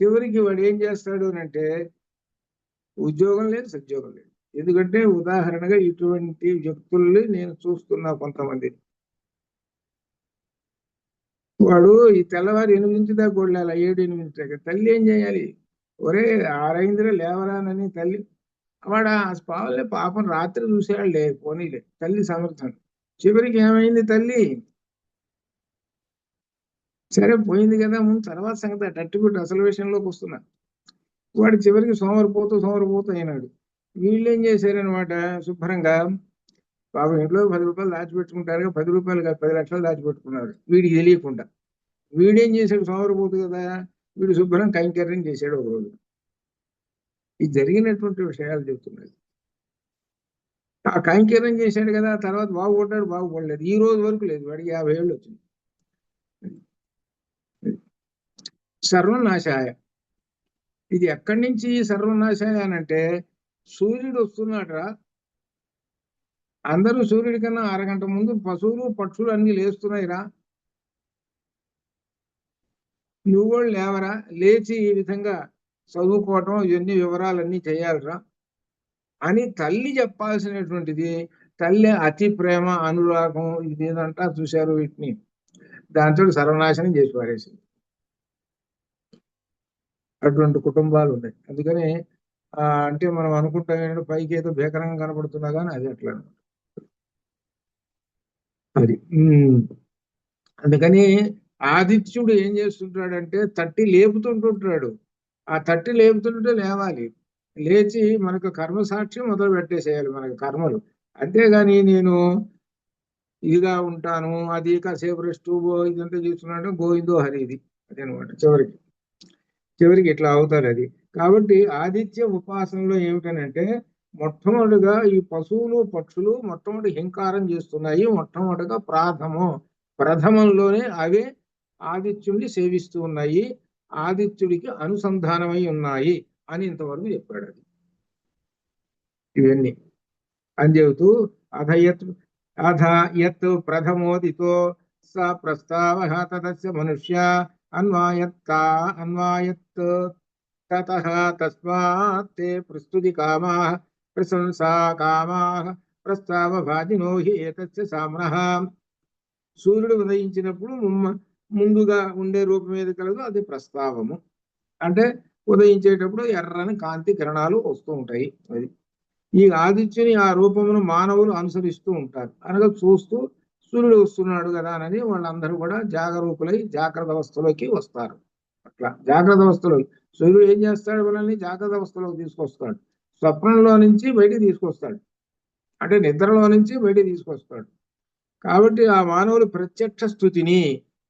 చివరికి వాడు ఏం చేస్తాడు అంటే, ఉద్యోగం లేదు, సద్యోగం లేదు. ఎందుకంటే ఉదాహరణగా ఇటువంటి వ్యక్తుల్ని నేను చూస్తున్నా కొంతమంది. వాడు ఈ తెల్లవారు 8 నుంచి దాకా కొడలేల, 7-8 దాకా. తల్లి ఏం చేయాలి? ఒరే 6 లేవరానని తల్లి, వాడు ఆ పావులే పాపం రాత్రి చూసేవాళ్ళే, పోనీలే తల్లి సమర్థం. చివరికి ఏమైంది తల్లి? సరే పోయింది కదా, ముందు తర్వాత సంగతి అట్టుబెట్టు, అసలు విషయంలోకి వస్తున్నా. వాడు చివరికి సోమరిపోతూ అయినాడు. వీళ్ళు ఏం చేశారనమాట, శుభ్రంగా పాపం ఇంట్లో 10 రూపాయలు దాచిపెట్టుకుంటారు, 10 రూపాయలు కాదు 10 లక్షలు దాచిపెట్టుకున్నారు వీడికి తెలియకుండా. వీడేం చేశాడు, సోమరిపోతు కదా, వీడు శుభ్రం కైంకర్యం చేశాడు ఒక రోజు. ఇది జరిగినటువంటి విషయాలు చెబుతున్నాయి. ఆ కైంకర్యం చేశాడు కదా, తర్వాత బాగుపడలేదు. ఈ రోజు వరకు లేదు, వాడికి 50 ఏళ్ళు వచ్చింది. సర్వనాశాయ. ఇది ఎక్కడి నుంచి సర్వనాశాయ అనంటే, సూర్యుడు వస్తున్నాడరా, అందరూ సూర్యుడి కన్నా అరగంట ముందు పశువులు పక్షులు అన్ని లేస్తున్నాయిరా, నువ్వు కూడా లేవరా, లేచి ఈ విధంగా చదువుకోవటం ఇవన్నీ వివరాలన్నీ చేయాలరా అని తల్లి చెప్పాల్సినటువంటిది. తల్లి అతి ప్రేమ అనురాగం ఇది ఏదంటా చూశారు వీటిని, దాంతో సర్వనాశనం చేసి పారేసింది. అటువంటి కుటుంబాలు ఉన్నాయి. అందుకని అంటే మనం అనుకుంటాం ఏంటంటే పైకి ఏదో భీకరంగా కనపడుతున్నా కానీ అది అట్లా అది. అందుకని ఆదిత్యుడు ఏం చేస్తుంటాడంటే తట్టి లేపుతుంటుంటాడు. ఆ తట్టి లేపుతుంటే లేవాలి, లేచి మనకు కర్మసాక్షి మొదలు పెట్టేసేయాలి మనకు కర్మలు. అంతేగాని నేను ఇదిగా ఉంటాను, అది కాసేపు రెస్ట్ ఇదంతా చూస్తున్నాడు గోవిందో హరిది అది అనమాట. చివరికి ఇట్లా అవుతారు అది. కాబట్టి ఆదిత్య ఉపాసనలో ఏమిటనంటే, మొట్టమొదటిగా ఈ పశువులు పక్షులు మొట్టమొదటి హింకారం చేస్తున్నాయి. మొట్టమొదటిగా ప్రథమంలోనే అవే ఆదిత్యుడిని సేవిస్తూ ఉన్నాయి, ఆదిత్యుడికి అనుసంధానమై ఉన్నాయి అని ఇంతవరకు చెప్పాడు. అది ఇవన్నీ అని చెబుతూ అథ యత్ ప్రథమోదితో స ప్రస్తావ తదస్య మనుష్య అన్వాయత్ తతః తస్మాత్ తే ప్రస్తుతి కామాః ప్రశంసా కామాః ప్రస్తావ భాజినో హి ఏతస్య సామ్నః. సూర్యుడు ఉదయించినప్పుడు ముందుగా ఉండే రూపం ఏది కలదో అది ప్రస్తావము. అంటే ఉదయించేటప్పుడు ఎర్రని కాంతి కిరణాలు వస్తూ ఉంటాయి. అది ఈ ఆదిత్యుని ఆ రూపమును మానవులు అనుసరిస్తూ ఉంటారు. అనగా చూస్తూ సూర్యుడు వస్తున్నాడు కదా అని వాళ్ళందరూ కూడా జాగరూకులై జాగ్రత్త అవస్థలోకి వస్తారు. అట్లా జాగ్రత్త అవస్థలో సూర్యుడు ఏం చేస్తాడు, మనల్ని జాగ్రత్త అవస్థలోకి తీసుకొస్తాడు, స్వప్నంలో నుంచి బయటికి తీసుకొస్తాడు, అంటే నిద్రలో నుంచి బయటికి తీసుకొస్తాడు. కాబట్టి ఆ మానవులు ప్రత్యక్ష స్థుతిని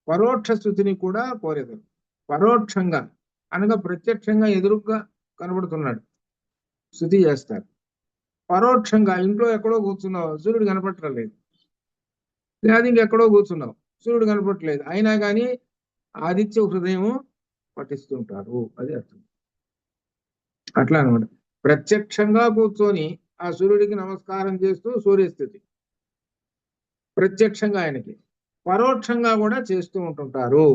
పరోక్ష స్థుతిని కూడా కోరేదారు. పరోక్షంగా అనగా ప్రత్యక్షంగా ఎదురుగా కనబడుతున్నాడు స్థుతి చేస్తారు, పరోక్షంగా ఇంట్లో ఎక్కడో కూర్చున్నావు సూర్యుడు కనపడటం లేదు, లేదా ఇంకెక్కడో కూర్చున్నావు సూర్యుడు కనపడట్లేదు, అయినా కానీ ఆదిత్య హృదయం పఠిస్తుంటారు. అది అర్థం. అట్లా అనమాట. ప్రత్యక్షంగా కూర్చొని ఆ సూర్యుడికి నమస్కారం చేస్తూ సూర్యస్థితి ప్రత్యక్షంగా ఆయనకి, పరోక్షంగా కూడా చేస్తూ ఉంటుంటారు.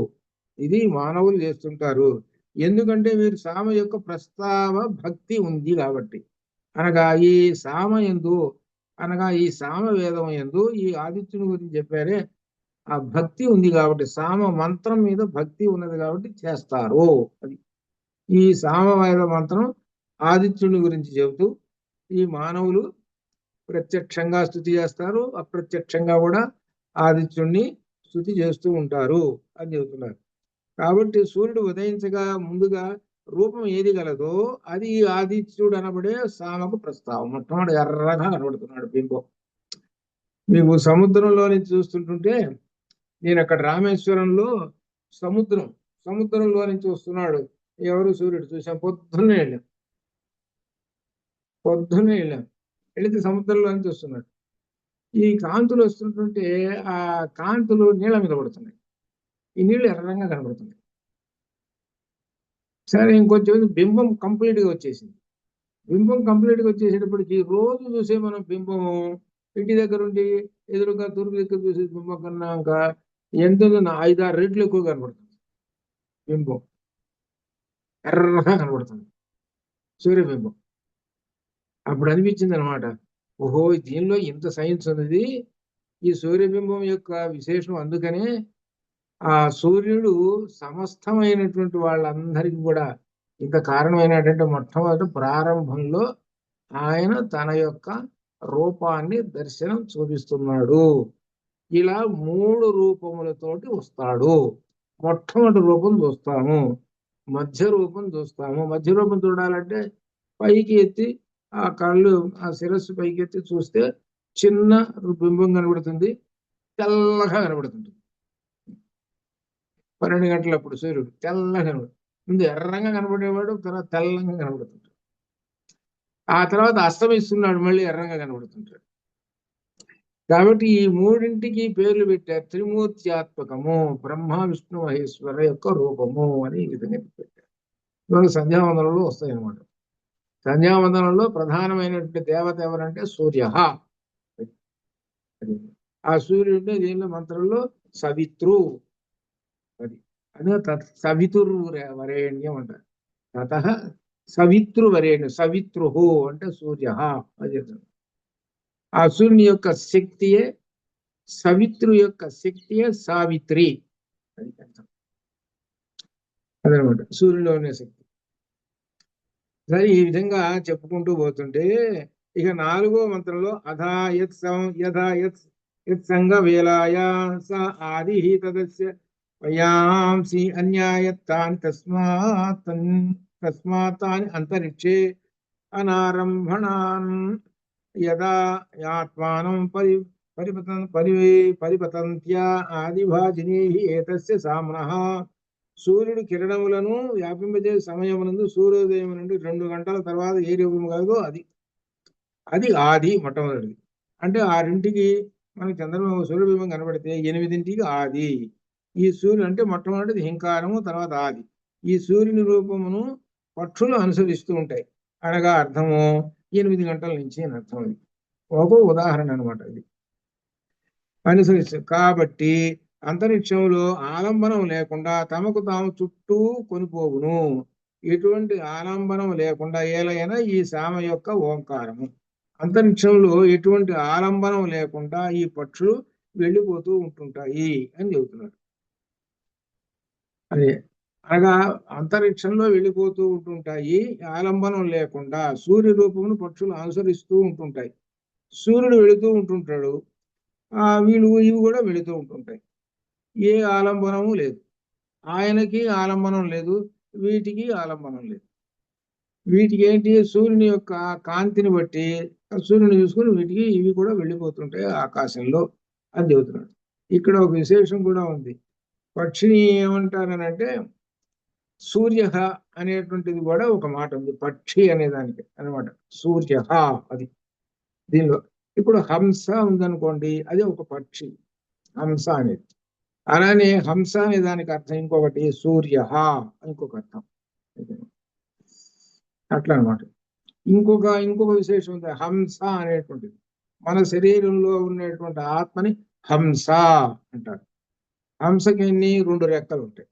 ఇది మానవులు చేస్తుంటారు. ఎందుకంటే వీరు సామ యొక్క ప్రస్తావ భక్తి ఉంది కాబట్టి. అనగా ఈ సామ యందు, అనగా ఈ సామ వేదం యందు ఈ ఆదిత్యుని గురించి చెప్పారే, ఆ భక్తి ఉంది కాబట్టి, సామ మంత్రం మీద భక్తి ఉన్నది కాబట్టి చేస్తారు. అది ఈ సామవేద మంత్రం ఆదిత్యుని గురించి చెబుతూ ఈ మానవులు ప్రత్యక్షంగా స్తుతి చేస్తారు, అప్రత్యక్షంగా కూడా ఆదిత్యుణ్ణి స్తుతి చేస్తూ ఉంటారు అని చెబుతున్నారు. కాబట్టి సూర్యుడు ఉదయించగా ముందుగా రూపం ఏది గలదో అది ఆదిత్యుడు అనబడే సామకు ప్రస్తావం. మొట్టమొదటి ఎర్రగా కనబడుతున్నాడు బింబం. మీకు సముద్రంలో నుంచి చూస్తుంటుంటే, నేను అక్కడ రామేశ్వరంలో సముద్రంలో నుంచి వస్తున్నాడు ఎవరు సూర్యుడు చూసాం. పొద్దున్నే వెళ్ళాం వెళితే సముద్రంలో నుంచి వస్తున్నాడు. ఈ కాంతులు వస్తుంటుంటే ఆ కాంతులు నీళ్ళ మీద పడుతున్నాయి. ఈ నీళ్లు ఎర్రంగా కనబడుతున్నాయి. సరే, ఇంకొంచెం బింబం కంప్లీట్ గా వచ్చేసింది. బింబం కంప్లీట్ గా వచ్చేసేటప్పటికి రోజు చూసే మనం బింబము ఇంటి దగ్గర ఉండి ఎదురుగా తూర్పు దగ్గర చూసే బింబం కన్నా ఇంకా ఎంతో 5-6 రెట్లు ఎక్కువ కనబడుతుంది. బింబం ఎర్రగా కనబడుతుంది సూర్యబింబం. అప్పుడు అనిపించింది అనమాట, ఓహో దీనిలో ఇంత సైన్స్ ఉన్నది. ఈ సూర్యబింబం యొక్క విశేషం అందుకనే ఆ సూర్యుడు సమస్తమైనటువంటి వాళ్ళందరికీ కూడా ఇంత కారణమైనటువంటి మొట్టమొదటి ప్రారంభంలో ఆయన తన యొక్క రూపాన్ని దర్శనం చూపిస్తున్నాడు. ఇలా 3 రూపములతోటి వస్తాడు. మొట్టమొదటి రూపం చూస్తాము, మధ్య రూపం చూస్తాము. మధ్య రూపం చూడాలంటే పైకి ఎత్తి ఆ కళ్ళు, ఆ శిరస్సు పైకి ఎత్తి చూస్తే చిన్న బింబం కనబడుతుంది, తెల్లగా కనబడుతుంది. 12 గంటలప్పుడు సూర్యుడు తెల్లగా కనబడు, ముందు ఎర్రంగా కనబడేవాడు, తర్వాత తెల్లంగా కనబడుతుంటాడు. ఆ తర్వాత అస్తమిస్తున్నాడు, మళ్ళీ ఎర్రంగా కనబడుతుంటాడు. కాబట్టి ఈ మూడింటికి పేర్లు పెట్టారు. త్రిమూర్త్యాత్మకము, బ్రహ్మ విష్ణు మహేశ్వర యొక్క రూపము అని ఈ విధంగా పెట్టారు. ఇవాళ సంధ్యావందనంలో వస్తాయి అన్నమాట. సంధ్యావందనంలో ప్రధానమైనటువంటి దేవత ఎవరంటే సూర్య. ఆ సూర్యుడిని దీనిలో మంత్రంలో సవిత్రు, అది అదే సవితుర్వరేణ్యం అంటారు. తత సవితృవరేణ్యం, సవితృ అంటే సూర్య. అది ఆ సూర్యుని యొక్క శక్తియే, సవితృ యొక్క శక్తియే సావిత్రి. అది అర్థం. అదనమాట సూర్యులో ఉన్న శక్తి. సరే, ఈ విధంగా చెప్పుకుంటూ పోతుంటే ఇక 4వ మంత్రంలో యత్ సంగ వేలాయ స ఆది తదస్య వయాంసి అన్యాయత్తాని తస్మాత్తాని అంతరిక్షే అనారంభణాన్ యదా యాత్మానం పరిపతంత్యా ఆదిభాజినీః ఏతస్య సామ్నః. సూర్యుడు కిరణములను వ్యాపింపజేసే సమయమునందు సూర్యోదయం నుండి 2 గంటల తర్వాత ఏ రూపం కలదో అది ఆది మొట్టమొదటిది. అంటే 6ంటికి మనకి చంద్రబాబు సూర్యబింబం కనబడితే 8ంటికి ఆది. ఈ సూర్యుడు అంటే మొట్టమొదటిది హింకారము, తర్వాత ఆది. ఈ సూర్యుని రూపమును పక్షులు అనుసరిస్తూ ఉంటాయి. అనగా అర్థము 8 గంటల నుంచి అని అర్థం. అది ఒక ఉదాహరణ అనమాట. ఇది అనుసరిస్తూ కాబట్టి అంతరిక్షంలో ఆలంబనం లేకుండా తమకు తాము చుట్టూ కొనిపోవును. ఎటువంటి ఆలంబనం లేకుండా ఏలైనా ఈ సామ యొక్క ఓంకారము. అంతరిక్షంలో ఎటువంటి ఆలంబనం లేకుండా ఈ పక్షులు వెళ్ళిపోతూ ఉంటుంటాయి అని చెబుతున్నారు. అదే అనగా అంతరిక్షంలో వెళ్ళిపోతూ ఉంటుంటాయి, ఆలంబనం లేకుండా. సూర్య రూపమును పక్షులు అనుసరిస్తూ ఉంటుంటాయి. సూర్యుడు వెళుతూ ఉంటుంటాడు, ఇవి కూడా వెళుతూ ఉంటుంటాయి. ఏ ఆలంబనము లేదు, ఆయనకి ఆలంబనం లేదు, వీటికి ఆలంబనం లేదు. వీటికి ఏంటి, సూర్యుని యొక్క కాంతిని బట్టి సూర్యుని చూసుకుని వీటికి ఇవి కూడా వెళ్ళిపోతుంటాయి ఆకాశంలో అని చెబుతున్నాడు. ఇక్కడ ఒక విశేషం కూడా ఉంది. పక్షిని ఏమంటారనంటే సూర్య అనేటువంటిది కూడా ఒక మాట ఉంది పక్షి అనే దానికి అనమాట. సూర్య అది దీనిలో. ఇప్పుడు హంస ఉందనుకోండి, అది ఒక పక్షి, హంస అనేది. అలానే హంస అనే దానికి అర్థం ఇంకొకటి, సూర్య ఇంకొక అర్థం. అట్లా అనమాట. ఇంకొక విశేషం ఉంది, హంస అనేటువంటిది. మన శరీరంలో ఉండేటువంటి ఆత్మని హంస అంటారు. హంసకి రెండు రెక్కలు ఉంటాయి.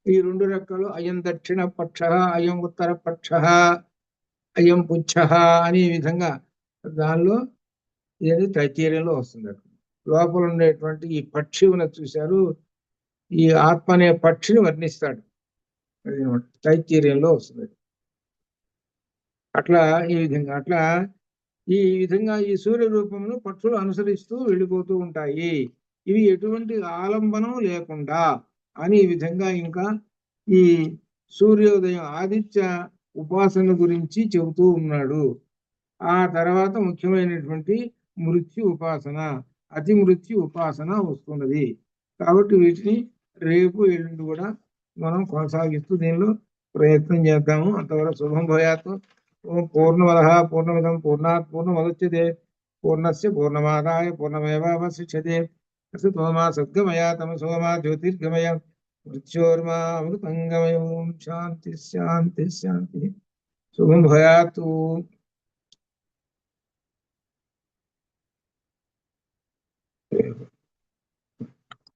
ఈ రెండు రెక్కలు అయం దక్షిణ పక్ష, అయం ఉత్తర పక్ష, అయం పుచ్చ అని ఈ విధంగా దానిలో ఇది తైత్తీర్యంలో వస్తుంది. లోపల ఉండేటువంటి ఈ పక్షి ఉన్నది చూశారు, ఈ ఆత్మ అనే పక్షిని వర్ణిస్తాడు. అది తైత్తీర్యంలో వస్తుంది. అట్లా ఈ విధంగా ఈ సూర్య రూపమును పక్షులు అనుసరిస్తూ వెళ్ళిపోతూ ఉంటాయి. ఇవి ఎటువంటి ఆలంబనం లేకుండా అని ఈ విధంగా ఇంకా ఈ సూర్యోదయం ఆదిత్య ఉపాసన గురించి చెబుతూ ఉన్నాడు. ఆ తర్వాత ముఖ్యమైనటువంటి మృత్యు ఉపాసన, అతి మృత్యు ఉపాసన వస్తున్నది. కాబట్టి వీటిని రేపు ఎల్లుండి కూడా మనం కొనసాగిస్తూ దీనిలో ప్రయత్నం చేద్దాము. అంతవరకు శుభం భూయాత్. పూర్ణమదః పూర్ణమిదం పూర్ణాత్ పూర్ణముదచ్యతే పూర్ణస్య పూర్ణమాదాయ పూర్ణమేవావశిష్యతే. అస్తు మా సద్గమయ తమసో మా జ్యోతిర్గమయ మృత్యోర్మా అమృతంగమయ. శాంతి శాంతి శాంతి. శుభం భూయాత్.